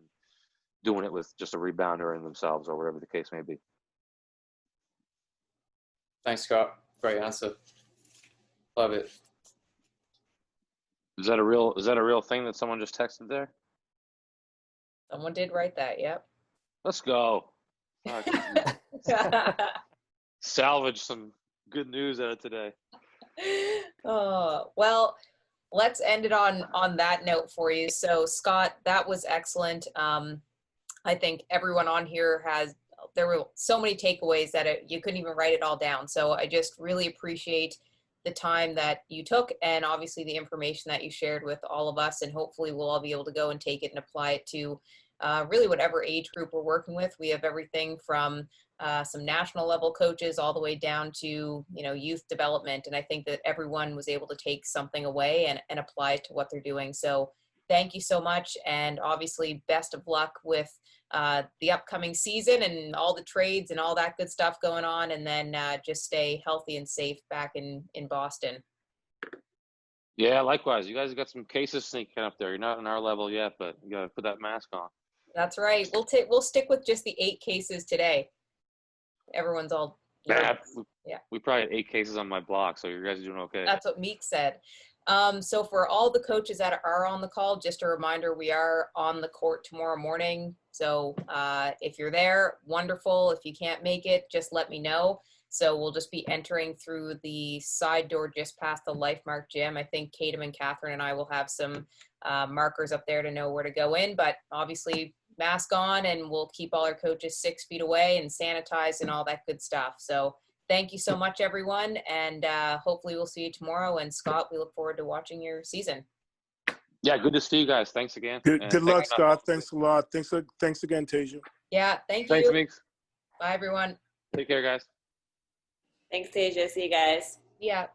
Speaker 1: doing it with just a rebounder in themselves, or whatever the case may be.
Speaker 7: Thanks, Scott. Great answer. Love it.
Speaker 1: Is that a real thing that someone just texted there?
Speaker 2: Someone did write that. Yep.
Speaker 1: Let's go. Salvage some good news out of today.
Speaker 2: Oh, well, let's end it on that note for you. So, Scott, that was excellent. I think everyone on here there were so many takeaways that you couldn't even write it all down. So I just really appreciate the time that you took, and obviously the information that you shared with all of us, and hopefully we'll all be able to go and take it and apply it to really whatever age group we're working with. We have everything from some national level coaches all the way down to, youth development. And I think that everyone was able to take something away and apply it to what they're doing. So thank you so much. And obviously best of luck with the upcoming season and all the trades and all that good stuff going on. And then just stay healthy and safe back in Boston.
Speaker 1: Yeah, likewise. You guys have got some cases sneaking up there. You're not on our level yet, but you got to put that mask on.
Speaker 2: That's right. We'll stick with just the 8 cases today. Everyone's all
Speaker 1: we probably had 8 cases on my block, so you guys are doing okay.
Speaker 2: That's what Meek said. So for all the coaches that are on the call, just a reminder, we are on the court tomorrow morning. So if you're there, wonderful. If you can't make it, just let me know. So we'll just be entering through the side door just past the LifeMark gym. I think Katem and Catherine and I will have some markers up there to know where to go in, but obviously mask on, and we'll keep all our coaches 6 feet away and sanitize and all that good stuff. So thank you so much, everyone. And hopefully we'll see you tomorrow. And Scott, we look forward to watching your season.
Speaker 1: Yeah, good to see you guys. Thanks again.
Speaker 4: Good luck, Scott. Thanks a lot. Thanks again, Tasia.
Speaker 2: Yeah, thank you.
Speaker 1: Thanks, Meeks.
Speaker 2: Bye, everyone.
Speaker 1: Take care, guys.
Speaker 8: Thanks, Tasia. See you guys.
Speaker 2: Yeah.